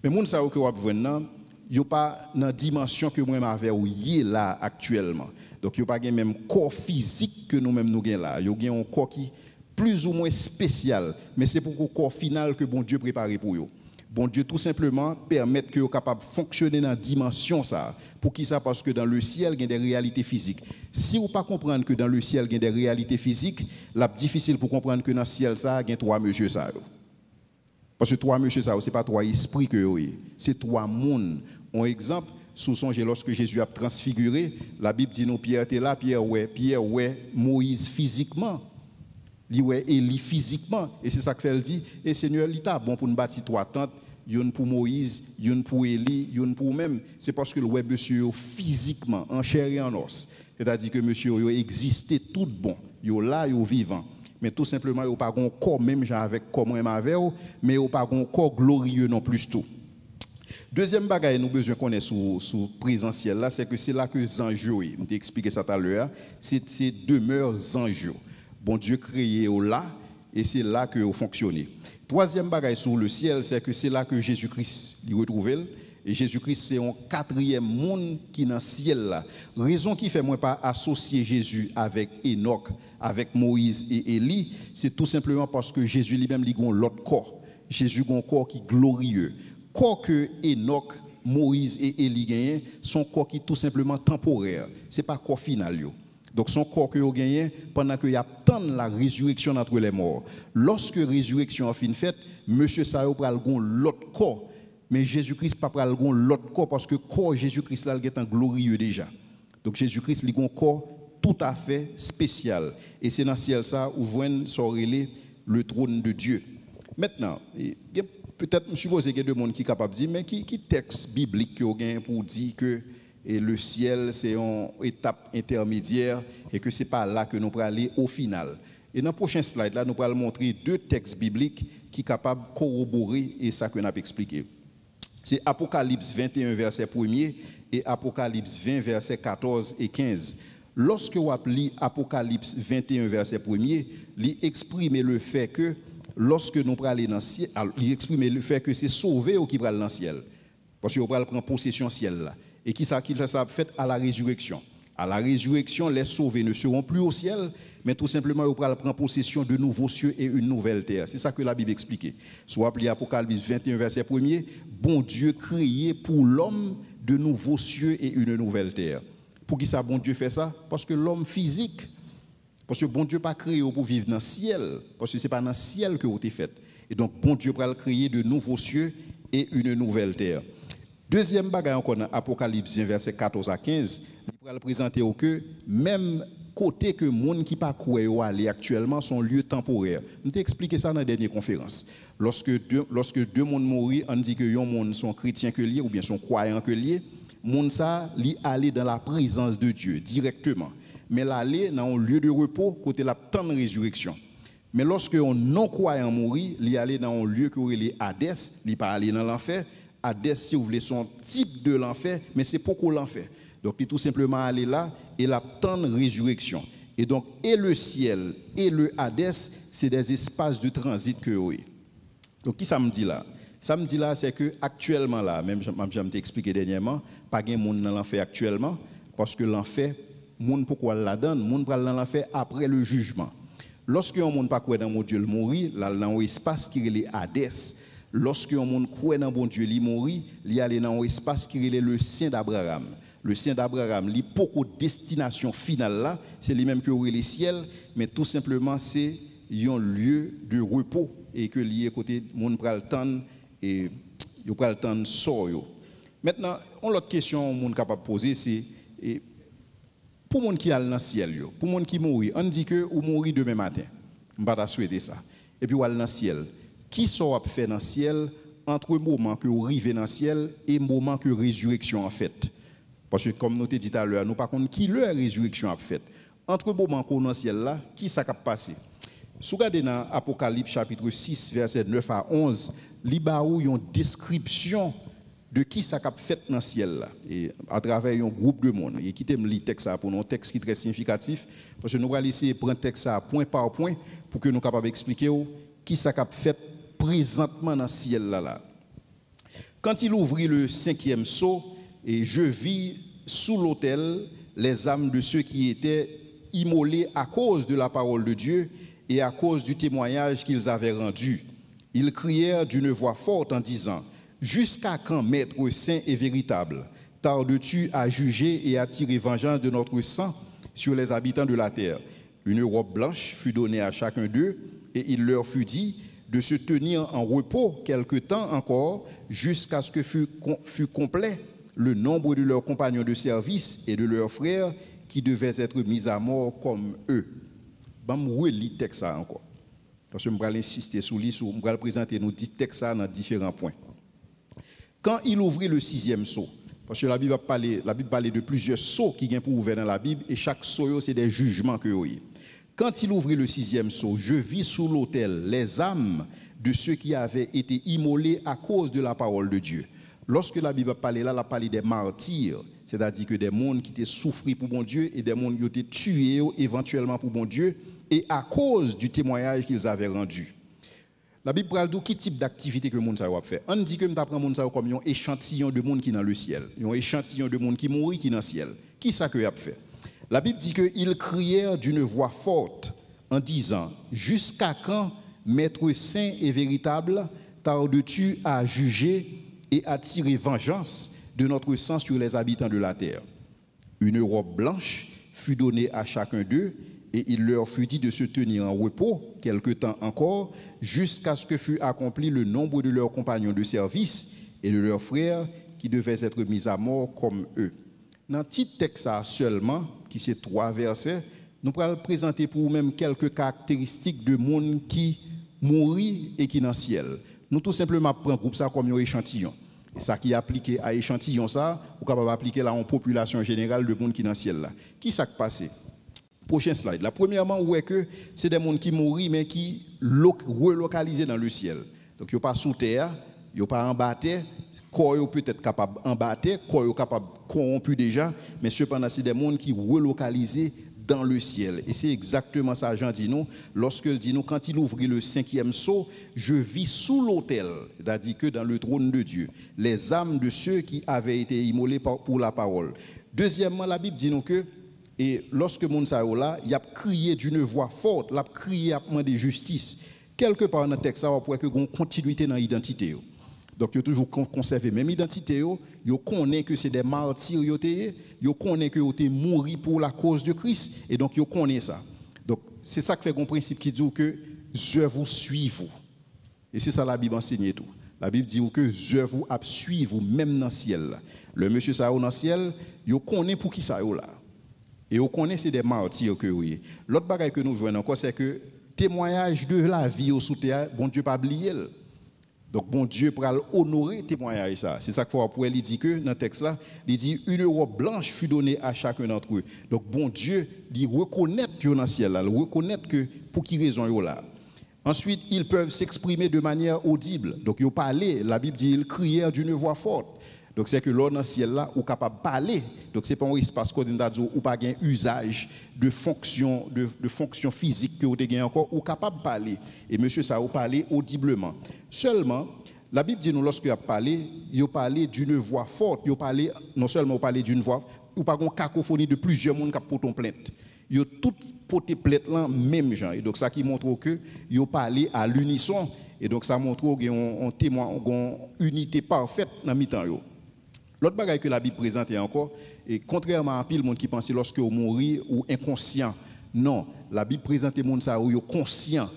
Mais monde ça que on va joindre yo pas dans la dimension que moi m'avais ou y là actuellement. Donc yo pas gain même corps physique que nous-mêmes nous gain là. Yo gain un corps qui plus ou moins spécial, mais c'est pour le corps final que bon Dieu préparé pour yo. Bon Dieu tout simplement permettre que yo capable fonctionner dans la dimension ça. Pour qui ça? Parce que dans le ciel il y a des réalités physiques. Si vous pas comprendre que dans le ciel il y a des réalités physiques, là difficile pour comprendre que dans le ciel ça il y a trois monsieur ça. Parce que trois monsieur ça c'est pas trois esprits que yo, c'est trois mondes. Un exemple, sous songe lorsque Jésus a transfiguré, la Bible dit nous Pierre était là, Pierre ouais Moïse physiquement. Lui ouais Élie physiquement et c'est ça que fait dit et Seigneur il t'a bon pour nous bâtir trois tentes, une pour Moïse, une pour Élie, une pour même, c'est parce que le ouais monsieur physiquement en chair et en os. C'est-à-dire que monsieur yo existait tout bon, yo là yo vivant. Mais tout simplement yo pas un corps même genre avec comme moi avec mais yo pas un corps glorieux non plus tout. Deuxième bagaille nous besoin connaître sous présentiel là, c'est que c'est là que les anges, je t'ai expliqué ça tout à l'heure, c'est demeure anges. Bon Dieu créé là et c'est là que vous fonctionnez. Troisième bagaille sur le ciel, c'est que c'est là que Jésus-Christ y retrouve et Jésus-Christ c'est un quatrième monde qui dans le ciel là. Raison qui fait moi pas associer Jésus avec Enoch, avec Moïse et Élie, c'est tout simplement parce que Jésus lui-même il a l'autre corps. Jésus a un corps qui est glorieux. Corps que Enoch, Moïse et Élie gagnent, son corps qui est tout simplement temporaire. Ce n'est pas corps final. Donc son corps que vous gagnez pendant que y a tant la résurrection entre les morts. Lorsque la résurrection a fin faite, monsieur Sao pral gon l'autre corps. Mais Jésus-Christ pas pral gon l'autre corps parce que corps Jésus-Christ là est glorieux déjà. Donc Jésus-Christ il a un corps tout à fait spécial et c'est dans le ciel ça où voyez sorelé le trône de Dieu. Maintenant, peut-être je suppose qu'il y a deux monde qui capable de dire mais qui texte biblique que vous gagnez pour dire que et le ciel c'est une étape intermédiaire et que c'est pas là que nous allons aller au final. Et dans le prochain slide là nous allons montrer deux textes bibliques qui sont capables de corroborer et ça que nous avons expliqué. C'est Apocalypse 21 verset 1er et Apocalypse 20 verset 14 et 15. Lorsque vous appelez Apocalypse 21 verset 1er, il exprime le fait que lorsque nous allons aller dans le ciel, il exprime le fait que c'est sauvé ou qui va aller dans le ciel. Parce que vous allez prendre possession ciel là. Et qui ça fait à la résurrection. À la résurrection, les sauvés ne seront plus au ciel, mais tout simplement, ils pourront prendre possession de nouveaux cieux et une nouvelle terre. C'est ça que la Bible explique. Soit appelé Apocalypse 21, verset 1er, bon Dieu créé pour l'homme de nouveaux cieux et une nouvelle terre. Pour qui ça, bon Dieu fait ça? Parce que l'homme physique, parce que bon Dieu pas créé pour vivre dans le ciel, parce que ce n'est pas dans le ciel que vous êtes fait. Et donc, bon Dieu va créer de nouveaux cieux et une nouvelle terre. Deuxième bagaille encore dans Apocalypse 1, verset 14 à 15, il va le présenter au que même côté que monde qui pas croire aller actuellement sont lieux temporaires. Je t'ai expliqué ça dans la dernière conférence. Lorsque deux mondes mourir, on dit que un monde sont chrétiens que liés ou bien sont croyants que liés, monde ça li aller dans la présence de Dieu directement. Mais l'aller dans un lieu de repos côté la temps de résurrection. Mais lorsque un non croyant mourir, li aller dans un lieu que les Hadès, li pas aller dans l'enfer. Hadès, si vous voulez, son type de l'enfer, mais c'est pourquoi l'enfer. Donc, il est tout simplement aller là et la temps de résurrection. Et donc, et le ciel et le Hadès, c'est des espaces de transit que vous avez. Donc, qui ça me dit là? Ça me dit là, c'est que actuellement là, même je t'ai expliqué dernièrement, pas de monde dans l'enfer actuellement, parce que l'enfer, monde pourquoi la donne, monde va dans l'enfer après le jugement. Lorsque un monde pas croit dans mon Dieu le mourir, là dans l'espace qui est les Hadès. lorsque un monde croit dans bon Dieu, il mourit, il allait dans un espace qui est le sein d'Abraham. Le sein d'Abraham, il pas de destination finale là, c'est lui-même qui aurait les ciels, mais tout simplement c'est un lieu de repos et que lié côté monde pral temps et yo pral temps sort yo. Maintenant, l'autre question monde capable poser c'est pour monde qui allent dans le ciel yo, pour monde qui mourit, on dit que ou mourir demain matin. On va souhaiter ça. Et puis ou aller dans le ciel. Qui sort fait dans le ciel entre le moment que vous arrivez dans le ciel et le moment que la résurrection a fait? Parce que comme nous t'ai dit tout à l'heure, nous par contre qui la résurrection a fait? Entre le moment qu'on est dans le ciel là, qui ça a passé? Si vous regardez dans Apocalypse chapitre 6 verset 9 à 11, il y a une description de qui ça a fait dans le ciel là et à travers un groupe de monde. Et quittez me lire texte ça pour un texte qui est très significatif parce que nous allons essayer de prendre texte ça point par point pour que nous soyons capables d'expliquer qui ça a fait présentement dans le ciel là. Quand il ouvrit le 5e sceau, et je vis sous l'autel les âmes de ceux qui étaient immolés à cause de la parole de Dieu et à cause du témoignage qu'ils avaient rendu. Ils crièrent d'une voix forte en disant: jusqu'à quand, Maître saint et véritable, tardes-tu à juger et à tirer vengeance de notre sang sur les habitants de la terre? Une robe blanche fut donnée à chacun d'eux, et il leur fut dit de se tenir en repos quelque temps encore, jusqu'à ce que fût complet le nombre de leurs compagnons de service et de leurs frères qui devaient être mis à mort comme eux. Je vais relire le texte encore. Parce que je vais insister sur lui, je vais présenter nos 10 textes dans différents points. Quand il ouvrit le 6e sceau, parce que la Bible parle de plusieurs sceaux qui viennent pour ouvrir dans la Bible, et chaque sceau, c'est des jugements que vous avez. Quand il ouvrit le 6e sceau, je vis sous l'autel les âmes de ceux qui avaient été immolés à cause de la parole de Dieu. Lorsque la Bible parle là, elle a parlé des martyrs, c'est-à-dire que des mondes qui étaient souffrus pour bon Dieu et des mondes qui étaient tués éventuellement pour bon Dieu et à cause du témoignage qu'ils avaient rendu. La Bible parle de quel type d'activité que le monde a fait. On dit que nous apprenons le monde comme un échantillon de monde qui est dans le ciel, un échantillon de monde qui mourit qui est dans le ciel. Qui ça que a fait? La Bible dit qu'ils crièrent d'une voix forte en disant: jusqu'à quand, Maître saint et véritable, tardes-tu à juger et à tirer vengeance de notre sang sur les habitants de la terre? Une robe blanche fut donnée à chacun d'eux, et il leur fut dit de se tenir en repos quelque temps encore, jusqu'à ce que fût accompli le nombre de leurs compagnons de service et de leurs frères qui devaient être mis à mort comme eux. Dans le petit texte seulement, qui c'est 3 versets, nous allons présenter pour vous-même quelques caractéristiques de monde qui mourit et qui est dans le ciel. Nous tout simplement prenons groupe ça comme un échantillon. Et ça qui est appliqué à échantillon ça, ou capable d'appliquer là en population générale de monde qui est dans le ciel là. Qui ça qui passe? Prochain slide. La premièrement, où est que c'est des gens qui mourent mais qui relocalisés dans le ciel. Donc ils ne sont pas sous terre, ils ne sont pas en bas terre, corps peut-être capable en bas terre, corps capable corrompu déjà, mais cependant c'est des gens qui relocalisés dans le ciel. Et c'est exactement ça Jean dit nous, lorsqu'il dit nous, quand il ouvrit le 5e sceau, je vis sous l'autel, c'est-à-dire que dans le trône de Dieu, les âmes de ceux qui avaient été immolés pour la parole. Deuxièmement, la Bible dit nous que, et lorsque Mounsa là, il a crié d'une voix forte, il a crié à demander justice. Quelque part dans le texte, ça va pour qu'il y ait une continuité dans l'identité. Donc, il a toujours conservé même identité, il connaît que c'est des martyrs, il connaît que ils ont mouru pour la cause de Christ, et donc il connaît ça. Donc, c'est ça qui fait un principe qui dit que je vous suis vous. Et c'est ça la Bible enseigne tout. La Bible dit que je vous suis vous, même dans le ciel. Le monsieur ça dans le ciel, il connaît pour qui ça là. Et on connaît c'est des martyrs que oui. L'autre bagaille que nous voyons encore, c'est que témoignage de la vie au sous-terre, bon Dieu pas oublier. Donc bon Dieu pour honorer témoignage ça. C'est ça qu'il faut pour il dit que dans le texte là, il dit une robe blanche fut donnée à chacun d'entre eux. Donc bon Dieu dit reconnaître que dans le ciel là, reconnaître que pour qui raison yo là. Ensuite, ils peuvent s'exprimer de manière audible. Donc ils parlaient, la Bible dit ils crièrent d'une voix forte. Donc c'est que l'on dans le ciel là ou capable de parler. Donc c'est pas un espace ou pas un usage de fonction physique que vous avez encore ou capable de parler. Et monsieur ça a parlé audiblement. Seulement la Bible dit nous lorsqu'il a parlé, il a parlé d'une voix forte, il a parlé non seulement parlé d'une voix ou pas une cacophonie de plusieurs monde qui portent plainte. Ils ont tout porté plainte là même gens. Et donc ça qui montre que ils ont parlé à l'unisson. Et donc ça montre qu'il y a un témoin, une unité parfaite dans mi-temps. L'autre bagage que la Bible présente encore, et contrairement à pile monde qui pense lorsque vous mourrez ou inconscient, non, la Bible présente les monde ça où ils conscient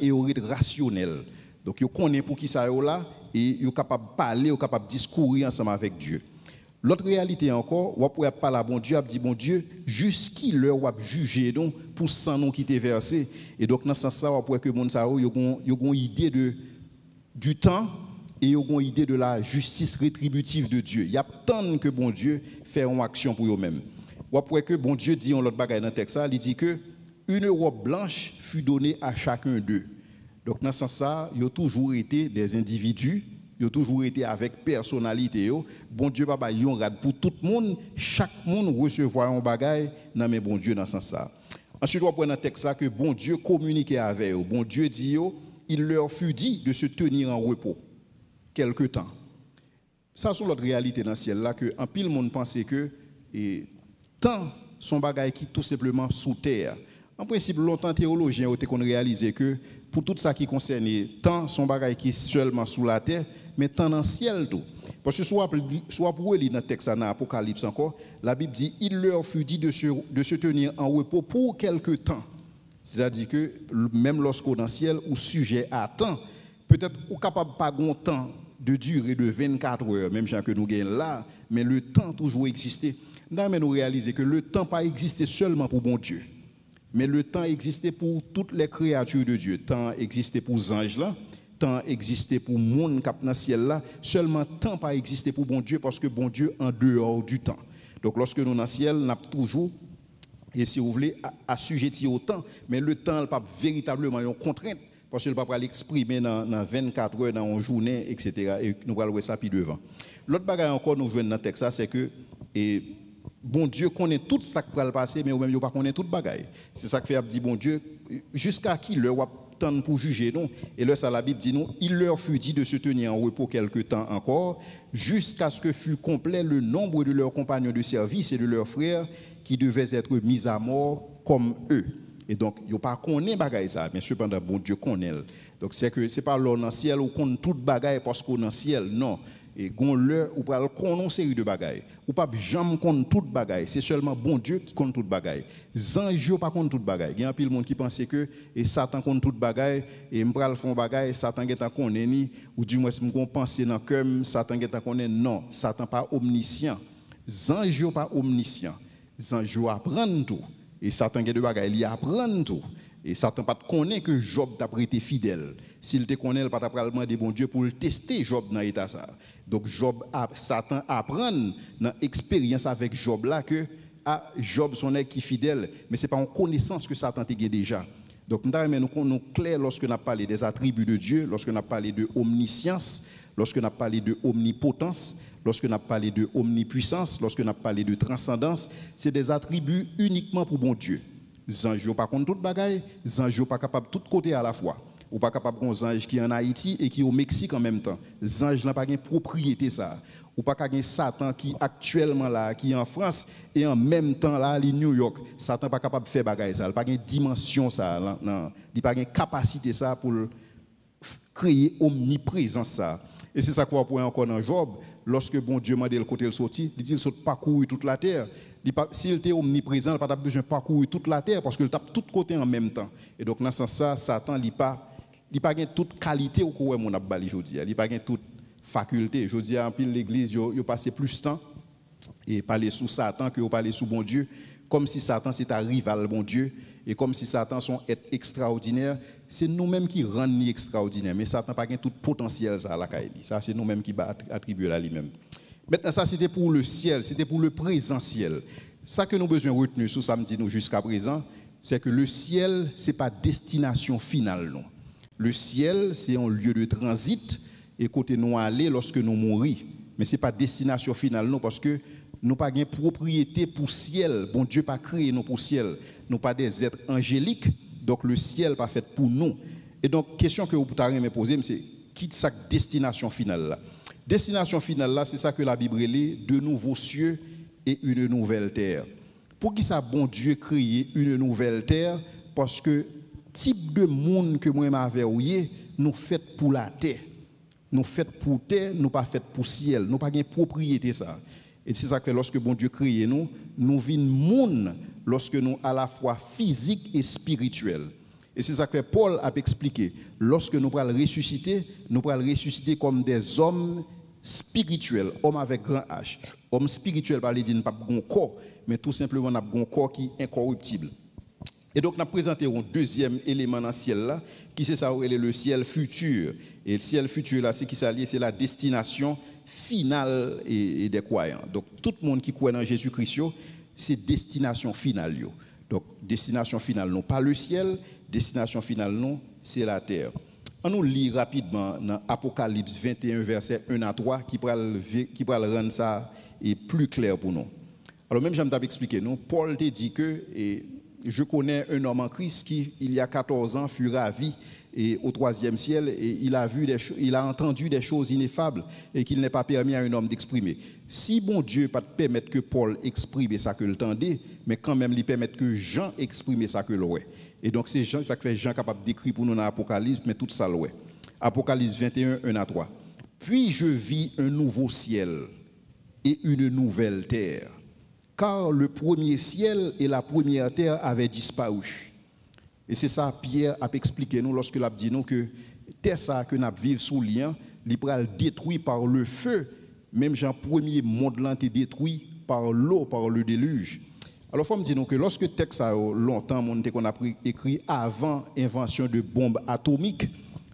et ils rationnel. Donc ils connaissent pour qui ça est là et ils sont capables de parler, ils sont capables de discourir ensemble avec Dieu. L'autre réalité encore, on peut parler à bon Dieu, dit bon Dieu, jusqu'à l'heure où juger donc pour sans nom qui t'est versé. Et donc dans ce sens-là, on peut que monde ça ils ont une idée du temps et ils ont une idée de la justice rétributive de Dieu. Il y a tant que bon Dieu fait une action pour eux-mêmes. On peut que bon Dieu dit en l'autre bagaille dans le texte ça, il dit que une robe blanche fut donnée à chacun d'eux. Donc dans ce sens-là, ils ont toujours été des individus. Ils ont toujours été avec personnalité. Bon Dieu, papa, ils ont rad pour tout le monde. Chaque monde recevoir un bagage dans mes bon Dieu dans ce sens-là. Ensuite, on prend dans le texte ça que bon Dieu communiquait avec eux. Bon Dieu dit, il leur fut dit de se tenir en repos quelque temps. Ça, c'est l'autre réalité dans le ciel là que en pile monde pensait que temps son bagage qui tout simplement sous terre. En principe, longtemps théologiens ont réalisé que pour tout ça qui concerne temps son bagage qui est seulement sous la terre, mais temps dans le ciel tout. Parce que soit pour lire dans le texte dans Apocalypse encore, la Bible dit il leur fut dit de se tenir en repos pour quelque temps. C'est-à-dire que même lorsqu'on est dans le ciel ou sujet à temps, peut-être ou capable pas de temps de durée de 24 heures, même si que nous gagnons là, mais le temps toujours existait. Nous réaliser que le temps pas existé seulement pour bon Dieu. Mais le temps existait pour toutes les créatures de Dieu. Le temps existait pour les anges là, le temps existait pour le monde qui est dans le ciel là. Seulement le temps pas existé pour bon Dieu parce que bon Dieu en dehors du temps. Donc lorsque nous dans le ciel, nous avons toujours, et si vous voulez, assujetti au temps. Mais le temps n'est pas véritablement une contrainte parce que le papa l'exprimer dans 24 heures, dans une journée, etc. Et nous allons voir ça puis devant. L'autre bagage encore nous venons dans le texte, c'est que bon Dieu connaît tout ça qui va le passer, mais même il pas connaît tout bagaille. C'est ça que fait dit bon Dieu jusqu'à qui leur va tendre pour juger non. Et là ça la Bible dit non, il leur fut dit de se tenir en repos quelque temps encore, jusqu'à ce que fût complet le nombre de leurs compagnons de service et de leurs frères qui devaient être mis à mort comme eux. Et donc il pas connaît bagaille ça, mais cependant bon Dieu connaît. Donc c'est que c'est pas l'on dans le ciel ou connaît tout bagaille parce qu'on dans le ciel, non. Et gon l'heure ou pas connaître une série de bagailles ou pas jamais connaître toute bagaille, c'est seulement bon Dieu qui connaît toute bagaille. Ange pas connaître toute bagaille. Il y a un pile monde qui pense que Satan connaît toute bagaille et m'pral font bagaille Satan geta connaît ni ou du moins m'gon penser dans cœur Satan geta connaît non, Satan pas omniscient. Ange pas omniscient. Ange apprend tout et Satan get de bagaille, il apprend tout. Et Satan pas connaît que Job t'a été fidèle. S'il te connaît, il pas t'a demander bon Dieu pour le tester Job dans l'état ça. Donc Satan apprend dans l'expérience avec Job là que Job son nèg qui fidèle, mais c'est pas en connaissance que Satan t'a déjà. Donc nous clair lorsque nous parlé des attributs de Dieu, lorsque nous parlé de omniscience, lorsque nous parlé de omnipotence, lorsque nous parlé de omnipuissance, lorsque nous parlé de transcendance, c'est des attributs uniquement pour bon Dieu. Zanj pas contre toute bagaille, zanj pas capable tout côté à la fois. Ou pas capable gon zanj qui en Haïti et qui au Mexique en même temps. Zanj n'a pas une propriété ça. Ou pas qu'un Satan qui actuellement là qui en France et en même temps là à New York. Satan pas capable de faire bagaille ça, il pas une dimension ça non, il pas une capacité ça pour créer omniprésence ça. Et c'est ça qu'on voit encore dans Job, lorsque bon Dieu m'a dit le côté le sorti, il dit il saute parcourir toute la terre. S'il était omniprésent, il n'a pas besoin de parcourir toute la terre parce qu'il tape tous côtés en même temps. Et donc, dans ce sens, Satan n'a pas toute qualité au cours de mon abali aujourd'hui. Il n'a pas toute faculté. Je dis, en pile l'église, il a passé plus de temps et parler sous Satan que parler sous bon Dieu. Comme si Satan c'est un rival bon Dieu. Et comme si Satan sont être extraordinaire. C'est nous-mêmes qui rendons extraordinaire. Mais Satan n'a pas tout potentiel ça à la caille. Ça, c'est nous-mêmes qui attribuer à lui-même. Maintenant, ça, c'était pour le ciel, c'était pour le présentiel. Ça que nous avons besoin de retenir sur samedi nous jusqu'à présent, c'est que le ciel, ce n'est pas destination finale. Non. Le ciel, c'est un lieu de transit et côté nous aller lorsque nous mourons. Mais ce n'est pas destination finale, non, parce que nous n'avons pas de propriété pour ciel. Bon Dieu n'a pas créé nous pour ciel. Nous n'avons pas des êtres angéliques, donc le ciel n'est pas fait pour nous. Et donc, question que vous pouvez me poser, c'est qui est sa destination finale là? Destination finale là, c'est ça que la Bible dit, de nouveaux cieux et une nouvelle terre. Pour qui ça bon Dieu créer une nouvelle terre? Parce que type de monde que moi m'avais nous fait pour la terre. Nous fait pour terre, nous pas fait pour ciel. Nous pas gain propriété ça. Et c'est ça que lorsque bon Dieu crée nous vivons monde lorsque nous à la fois physique et spirituel. Et c'est ça que Paul a expliqué. Lorsque nous allons ressusciter comme des hommes spirituels, hommes avec grand H. Homme spirituel, par dire, pas un corps, mais tout simplement un corps qui est incorruptible. Et donc, nous avons présenté un deuxième élément dans le ciel là, qui c'est ça, le ciel futur. Et le ciel futur là, c'est qui s'allie, c'est la destination finale et des croyants. Donc, tout le monde qui croit dans Jésus-Christ, c'est destination finale. Donc, destination finale, non pas le ciel, destination finale, non, c'est la terre. On nous lit rapidement dans Apocalypse 21, verset 1 à 3, qui va rendre ça plus clair pour nous. Alors, même j'aime expliquer, nous, Paul te dit que je connais un homme en Christ qui, il y a 14 ans, fut ravi au troisième ciel et il a entendu des choses ineffables et qu'il n'est pas permis à un homme d'exprimer. Si bon Dieu pas permettre que Paul exprime ça que le tendait, mais quand même lui permettre que Jean exprime ça que l'ouest. Et donc c'est Jean, ça fait Jean capable d'écrire pour nous dans l'Apocalypse, mais tout ça l'ouest. Apocalypse 21, 1 à 3. Puis je vis un nouveau ciel et une nouvelle terre, car le premier ciel et la première terre avaient disparu. Et c'est ça Pierre a expliqué nous lorsque l'a dit nous que terre ça que nous vivons sous lien, il pral détruit par le feu, même Jean premier monde là été détruit par l'eau, par le déluge. Alors faut me dire que lorsque le texte a longtemps qu'on a écrit avant invention de bombes atomiques,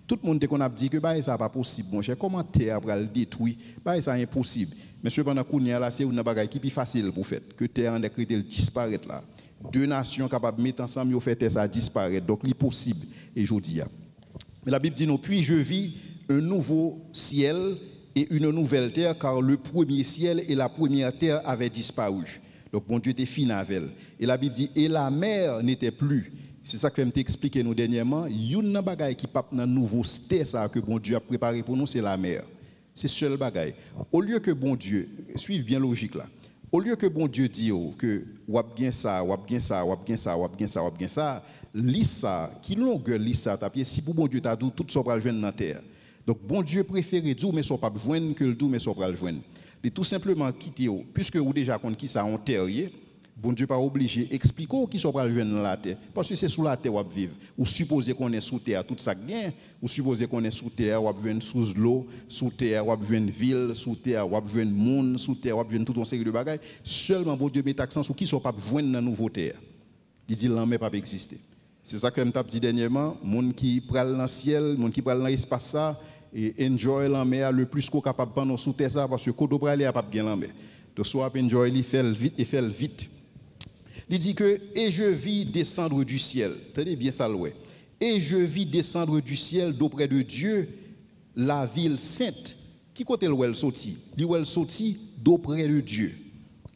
tout le monde qu'on a dit que bah ça pas possible mon cher, comment terre pral détruit, bah ça impossible. Mais cependant kounya là c'est une bagaille qui plus facile pour faire que terre en décrété disparaître là. Deux nations capables de mettre ensemble, ils fait ça disparaître. Donc, c'est possible. Et je dis. Mais la Bible dit, non, puis je vis un nouveau ciel et une nouvelle terre, car le premier ciel et la première terre avaient disparu. Donc, bon Dieu était fini avec elle. Et la Bible dit, et la mer n'était plus. C'est ça que je vais t'expliquer nous dernièrement. Il y a une bagaille qui pape dans nouveau terre que bon Dieu a préparé pour nous, c'est la mer. C'est seul bagaille. Au lieu que bon Dieu, suive bien logique là. Au lieu que bon Dieu dit que wap gen ça, lisa qui longueur lisa tapie si pour bon Dieu t'a dit tout ça va joindre dans terre. Donc bon Dieu préféré dire mais ça pas joindre que le tout mais ça va joindre. Et tout simplement quitter puisque vous déjà connaissez qui ça en terre. Bon Dieu pas obligé expliquer qui soit va joindre dans la terre parce que c'est sous la terre on vivre. Ou supposer qu'on est sous terre tout ça gain, ou supposer qu'on est sous terre on joindre sous l'eau, sous terre on joindre ville, sous terre on joindre monde, sous terre on joindre tout un série de bagages. Seulement bon Dieu met accent sur qui soit pas joindre dans nouveau terre. Il dit l'homme pas exister. C'est ça que m't'a dit dernièrement, monde qui pral dans ciel, monde qui pral dans espace ça et enjoy la mer le plus qu'on capable pendant sous terre ça parce que quand on pral a pas bien la mer. Donc soit enjoy il fait vite et fait vite. Il dit que et je vis descendre du ciel. Tenez bien ça l'ouest. Et je vis descendre du ciel d'auprès de Dieu la ville sainte. Qui côté elle sorti? Elle sorti d'auprès de Dieu.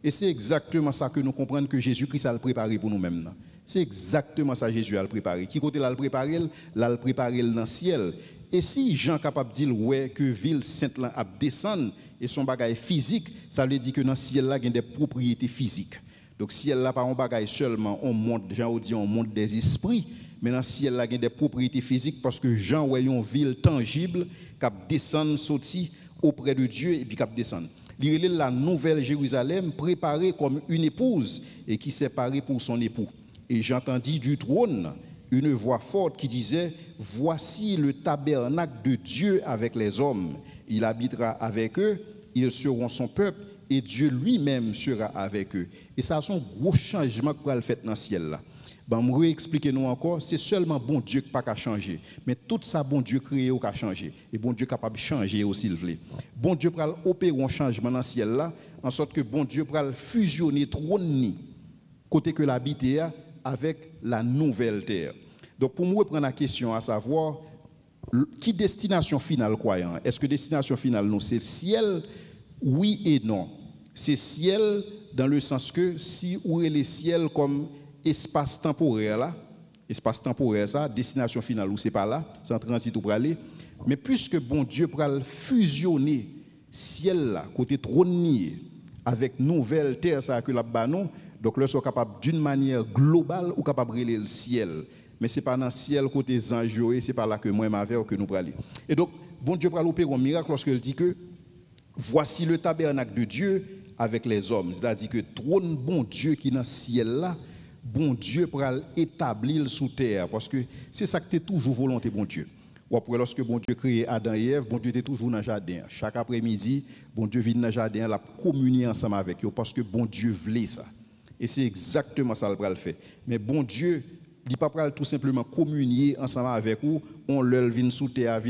Et c'est exactement ça que nous comprenons que Jésus-Christ a préparé pour nous-mêmes. C'est exactement ça que Jésus a préparé. Qui côté l'a préparé? L'a préparé dans le ciel. Et si Jean capable de dire ouais que ville sainte là a descendre et son bagage physique, ça veut dire que dans le ciel là il y a des propriétés physiques. Donc ciel là pas un bagage seulement on monte Jean dit on monte des esprits mais dans ciel là il y a des propriétés physiques parce que Jean voit une ville tangible qui descend sorti auprès de Dieu et puis qui descend. Il est la nouvelle Jérusalem préparée comme une épouse et qui s'est parée pour son époux. Et j'entendis du trône une voix forte qui disait voici le tabernacle de Dieu avec les hommes. Il habitera avec eux, ils seront son peuple et Dieu lui-même sera avec eux. Et ça, c'est un gros changement qu'on va faire dans le ciel là. Ben, je vais expliquer nous encore, c'est seulement bon Dieu qui n'a pas changer. Mais tout ça, bon Dieu créé ou qui a changé. Et bon Dieu est capable de changer aussi, s'il veut. Bon Dieu va opérer un changement dans le ciel là, en sorte que bon Dieu va fusionner trône côté que l'habité avec la nouvelle terre. Donc, pour moi, prendre la question à savoir, qui destination finale croyant? Est-ce que destination finale, nous, c'est le ciel? Oui et non. C'est ciel dans le sens que si où est le ciel comme espace temporaire là, espace temporaire ça, destination finale où c'est pas là, c'est en transit pour aller. Mais puisque bon Dieu pral fusionner ciel là côté trône avec nouvelle terre ça que là-bas non, Donc, là, sont capables d'une manière globale ou capable de relier le ciel. Mais ce n'est pas dans le ciel côté anges, c'est pas là que moi m'avais que nous parlons. Et donc, bon Dieu va opérer un miracle lorsqu'il dit que voici le tabernacle de Dieu avec les hommes. C'est-à-dire que trône bon Dieu qui est dans le ciel là, bon Dieu pour établir sous terre. Parce que c'est ça que c'est toujours volonté bon Dieu. Ou après, lorsque bon Dieu créé Adam et Ève, bon Dieu était toujours dans le jardin. Chaque après-midi, bon Dieu vient dans le jardin, la communier ensemble avec eux parce que bon Dieu voulait ça. Et c'est exactement ça qu'il le fait. Mais bon Dieu, il ne peut pas tout simplement communier ensemble avec vous, on le vient sous terre,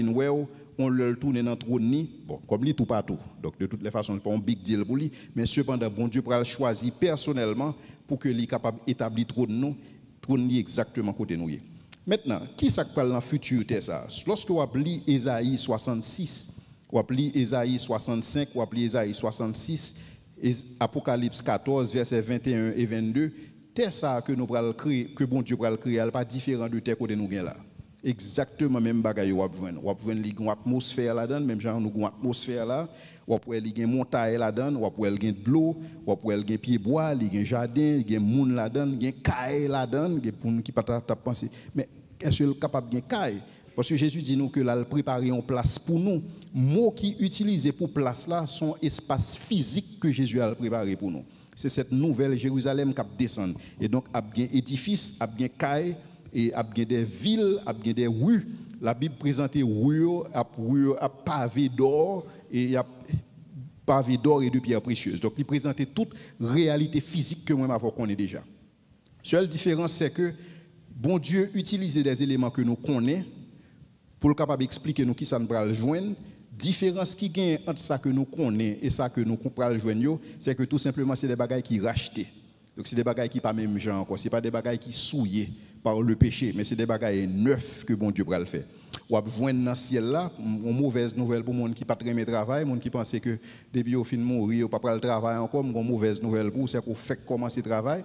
on le tourne dans le trône, bon, comme lui tout partout. Donc de toutes les façons, ce n'est pas un big deal pour lui, mais cependant, bon Dieu peut le choisir personnellement pour que lui soit capable d'établir le trône exactement côté nous. Maintenant, qui ça parle dans le futur ça? Lorsque vous lisez Ésaïe 66, vous lisez Ésaïe 65, vous lisez Ésaïe 66, Apocalypse 14, versets 21 et 22, terre ça que nous pral créer, que bon Dieu pral créer, elle pas différent de terre côté nous gain là. Exactement même bagaille ou apprendre. Ou apprendre li gon atmosphère là-dedans, même genre nous gon atmosphère là, ou après li gen montagne là-dedans, ou après li gen de l'eau, ou après li gen pied bois, li gen jardin, li gen moun là-dedans, gen caille là-dedans, gen pour nous qui pas t'a penser. Mais est-ce qu'il est capable gen caille? Parce que Jésus dit nous que là, il prépare une place pour nous. Mots qui utilisés pour place là sont espaces physiques que Jésus a préparé pour nous. C'est cette nouvelle Jérusalem qui descend. Et donc, il y a bien édifices, il y a bien caille, et il y a bien des villes, il y a bien des rues. La Bible présente rues à pavés d'or, et il y a pavés d'or et de pierres précieuses. Donc, il présente toute réalité physique que moi, je connais déjà. Seule différence, c'est que bon Dieu utilise des éléments que nous connaissons pour le capable d'expliquer nous qui ça nous va le joindre. Différence qui gagne entre ça que nous connaissons et ça que nous comprenons le joindre, c'est que tout simplement c'est des bagailles qui rachetés. Donc c'est des bagailles qui pas même genre encore, c'est pas des bagailles qui souillées par le péché, mais c'est des bagailles neufs que bon Dieu va le faire. Ou joindre dans le ciel là, une mauvaise nouvelle pour monde qui pas très travail, monde qui pense que depuis au fin de mourir, pas le travail encore, une mauvaise nouvelle pour c'est qu'on fait commencer le travail.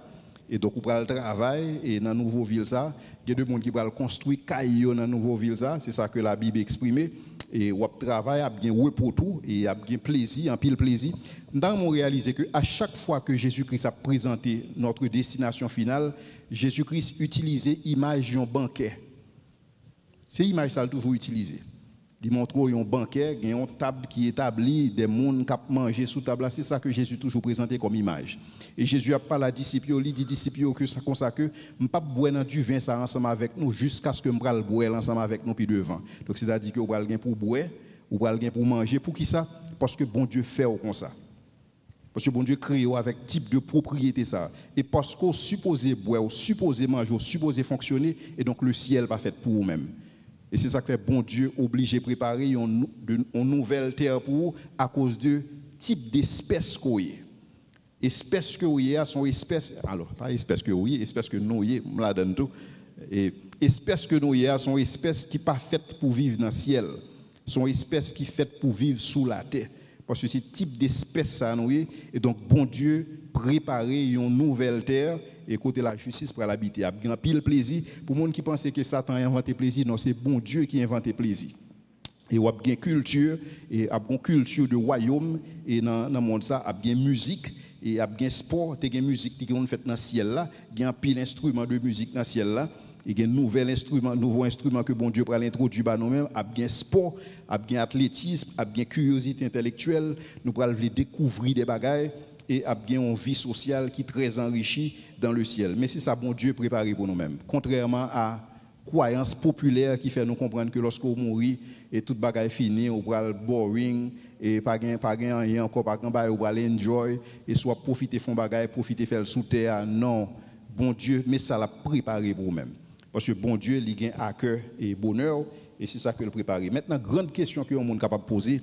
Et donc, on prend le travail et dans la nouvelle ville, ça, il y a des gens qui vont construire caillou dans la nouvelle ville, ça, c'est ça que la Bible exprime. Et on travaille, il y a bien repos tout, et il y a bien plaisir, un pile plaisir. Nous avons réalisé qu'à chaque fois que Jésus-Christ a présenté notre destination finale, Jésus-Christ utilisait l'image d'un banquet. C'est l'image qu'il a toujours utilisée. Il montre un banquet, il y a une table qui est établie, des gens qui mangent sous table. C'est ça que Jésus toujours présenté comme image. Et Jésus a parlé à disciples, il dit disciples que ça comme ça que je ne pas boire du vin ça ensemble avec nous jusqu'à ce que je le boire ensemble avec nous puis devant. Donc c'est-à-dire que vous allez pour boire, vous allez pour manger, pour qui ça? Parce que bon Dieu fait comme ça. Parce que bon Dieu crée avec type de propriété ça. Et parce qu'on supposé boire, supposé manger, supposé fonctionner, et donc le ciel pas fait pour vous-même. Et c'est ça que fait bon Dieu obligé de préparer une nouvelle terre pour vous à cause de type d'espèce qu'on y est. Espèces que vous y sont espèces, alors pas espèces que vous y, espèces que nous y, je la donne tout. Et espèces que nous y sont espèces qui ne sont pas faites pour vivre dans le ciel, sont espèces qui sont faites pour vivre sous la terre. Parce que c'est type d'espèce ça nous y, et donc bon Dieu préparer une nouvelle terre et côté la justice pour l'habiter. Il y a pile plaisir pour les gens qui pensent que Satan a inventé plaisir, non, c'est bon Dieu qui a inventé plaisir. Et il y a bien culture, et il y a une culture de royaume, et dans le monde ça, il y a bien musique, et il y a bien sport, il y a bien musique qui est faite dans le ciel là, il y a un pile instrument de musique dans le ciel là, il y a un nouveau instrument que bon Dieu pour l'introduire par nous-mêmes, il y a bien sport, il y a bien athlétisme, il y a bien curiosité intellectuelle, nous pourrons découvrir des bagailles, et il y a bien une vie sociale qui est très enrichie dans le ciel. Mais c'est ça bon Dieu préparé pour nous-mêmes, contrairement à croyance populaire qui fait nous comprendre que lorsqu'on mourit et toute bagaille fini, on va le boring et pas rien encore pas grand on va enjoy et soit profiter font bagaille, profiter faire le sous terre. Non, bon Dieu mais ça l'a préparé pour nous-mêmes. Parce que bon Dieu il gagne à cœur et bonheur et c'est ça que le préparer. Maintenant grande question que on monde capable poser,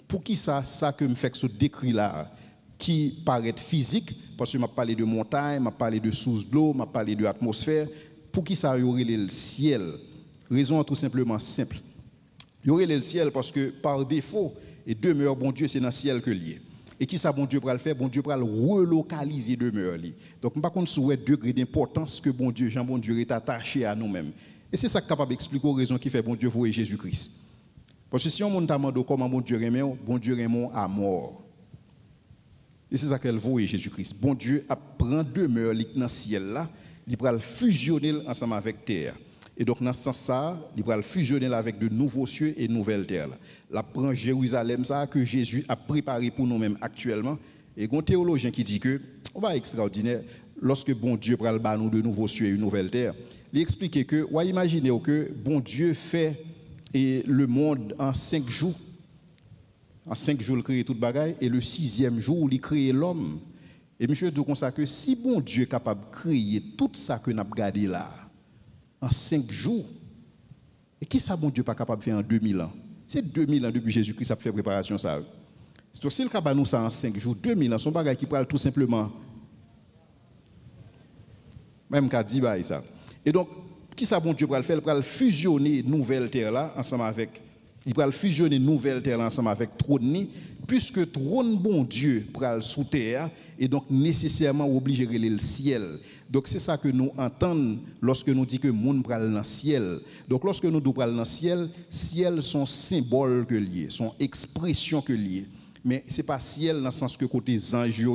pour qui ça que me fait ce décrit là qui paraît physique parce que m'a parlé de montagne, m'a parlé de source d'eau, m'a parlé de atmosphère. Pour qui ça y aurait le ciel? Raison tout simplement simple. Il y aurait le ciel parce que par défaut, et demeure bon Dieu, c'est dans le ciel que lié. Et qui ça bon Dieu pour le faire? Bon Dieu pour le relocaliser demeure. Donc, par contre, sur degré d'importance que bon Dieu, Jean bon Dieu est attaché à nous-mêmes. Et c'est ça qui est capable d'expliquer aux raisons qui fait bon Dieu voyer Jésus-Christ. Parce que si on demande comment bon Dieu aime à mort. Et c'est ça qu'elle voit Jésus-Christ. Bon Dieu a prend demeure dans le ciel là, il va le fusionner ensemble avec terre. Et donc dans ce sens-là, il va le fusionner avec de nouveaux cieux et de nouvelles terres. La prend Jérusalem ça que Jésus a préparé pour nous-mêmes actuellement. Et il y a un théologien qui dit que on va extraordinaire lorsque bon Dieu prend le nous de nouveaux cieux et une nouvelle terre. Il explique que ou imaginez que bon Dieu fait le monde en 5 jours. En 5 jours, il crée toute bagaille et le 6e jour, il crée l'homme. Et monsieur dit comme ça que si bon Dieu est capable de créer tout ça que nous avons regardé là en 5 jours, et qui ça bon Dieu pas capable de faire en 2000 ans? C'est 2000 ans depuis Jésus-Christ a fait préparation ça. C'est aussi le capable nous ça en 5 jours, 2000 ans, son bagaille qui parle tout simplement même qu'à dire ça. Et donc qui ça bon Dieu va le faire? Il va fusionner nouvelle terre là ensemble avec il va fusionner nouvelle terre ensemble avec trône puisque trône bon Dieu pral sous terre et donc nécessairement obligé de le ciel. Donc c'est ça que nous entendons lorsque nous dit que monde pral dans le ciel. Donc lorsque nous dit pral dans le ciel sont symboles que lié, sont expressions que lié. Mais c'est pas ciel dans le sens que côté ange,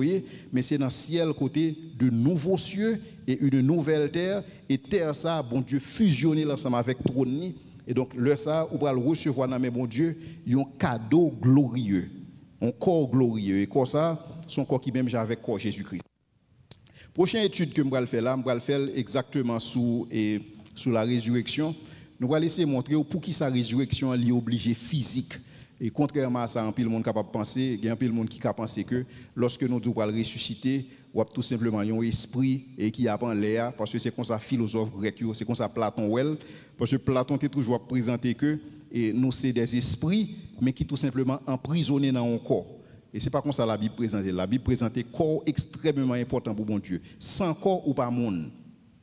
mais c'est dans le ciel côté de nouveaux cieux et une nouvelle terre et terre ça bon Dieu fusionner ensemble avec trône. Et donc, le ça, on va le recevoir dans mes bon Dieu, un cadeau glorieux, un corps glorieux. Et comme ça, son corps qui même j'ai avec corps Jésus-Christ. Prochaine étude que je vais faire là, je vais le faire exactement sous la résurrection. Nous allons essayer de montrer pour qui sa résurrection est obligée physique. Et contrairement à ça, un peu le monde capable de penser, il y a un peu le monde qui a pensé que lorsque nous devons ressusciter, ou tout simplement un esprit et qui a pas l'air parce que c'est comme ça philosophe grec, c'est comme ça Platon parce que Platon est toujours présenté que nous c'est des esprits mais qui tout simplement emprisonnés dans un corps. Et c'est pas comme ça la Bible présente. La Bible présente corps extrêmement important pour bon Dieu. Sans corps ou pas monde.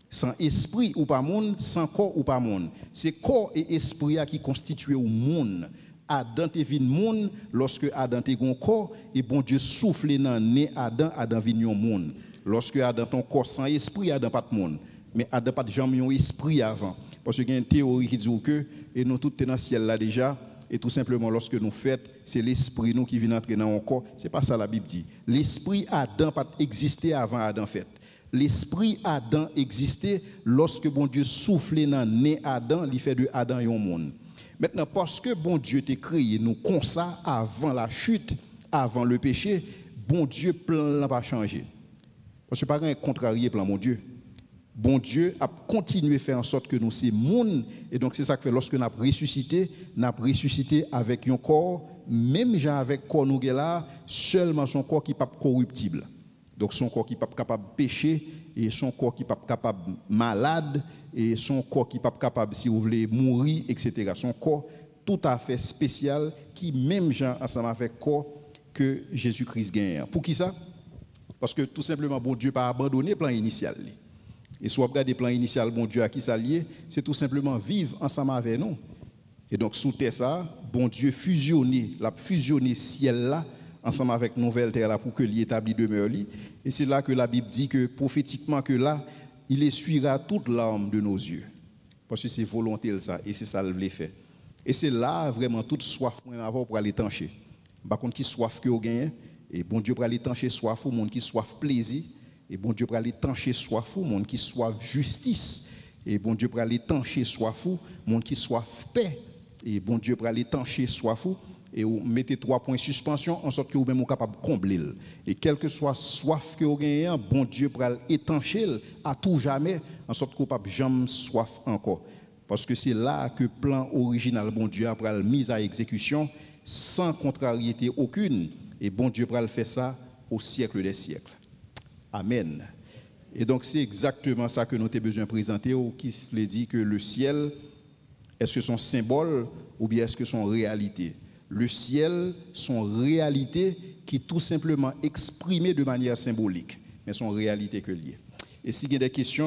Sans esprit ou pas monde, sans corps ou pas monde. C'est corps et esprit qui constituent au monde. Adam te vin monde lorsque Adam te gon corps et bon Dieu souffle dans nez Adam vin yon monde. Lorsque Adam ton corps sans esprit Adam pas de monde. Mais Adam pas de jamais yon esprit avant parce que y a une théorie qui dit que et nous tout dans le ciel là déjà et tout simplement lorsque nous fêtons c'est l'esprit nous qui vient entrer dans un corps, c'est pas ça la Bible dit. L'esprit Adam pas existé avant Adam fait. L'esprit Adam existait lorsque bon Dieu souffle dans nez Adam, il fait de Adam un monde. Maintenant, parce que bon Dieu t'a créé nous comme ça avant la chute, avant le péché, bon Dieu plan n'a pas changé. Parce que pas un contrarié plan mon Dieu. Bon Dieu a continué à faire en sorte que nous c'est monde et donc c'est ça que fait lorsque nous avons ressuscité avec un corps, même genre avec corps nous là, seulement son corps qui pas corruptible. Donc son corps qui pas capable de pécher et son corps qui pas capable malade et son corps qui pas capable si vous voulez mourir etc. Son corps tout à fait spécial qui même gens ensemble avec corps que Jésus-Christ gagne. Pour qui ça? Parce que tout simplement bon Dieu pas abandonné plan initial. Et si vous regardez le plan initial bon Dieu à qui ça lié, c'est tout simplement vivre ensemble avec nous. Et donc sous terre ça, bon Dieu fusionné ciel là ensemble avec nouvelle terre là pour que l'établit demeure li. Et c'est là que la Bible dit que prophétiquement que là il essuiera toute larme de nos yeux. Parce que c'est volonté ça et c'est ça le voulait faire. Et c'est là vraiment toute soif avoir pour aller tancher. Par contre qui soif que vous gagnez et bon Dieu pour aller tancher soif au monde qui soif plaisir et bon Dieu pour aller tancher soif au monde qui soif justice et bon Dieu pour aller tancher soif au monde qui soif paix et bon Dieu pour aller tancher soif et vous mettez 3 points de suspension en sorte que vous même capable de combler. Et quel que soit soif que vous gagnez, bon Dieu pour étancher à tout jamais en sorte que vous pas jamais soif encore. Parce que c'est là que le plan original bon Dieu a mis à exécution sans contrariété aucune et bon Dieu pour faire ça au siècle des siècles. Amen. Et donc c'est exactement ça que nous avons besoin de présenter qui se dit que le ciel est-ce que son symbole ou bien est-ce que son réalité? Le ciel, son réalité qui est tout simplement exprimée de manière symbolique, mais son réalité que liée. Et s'il y a des questions,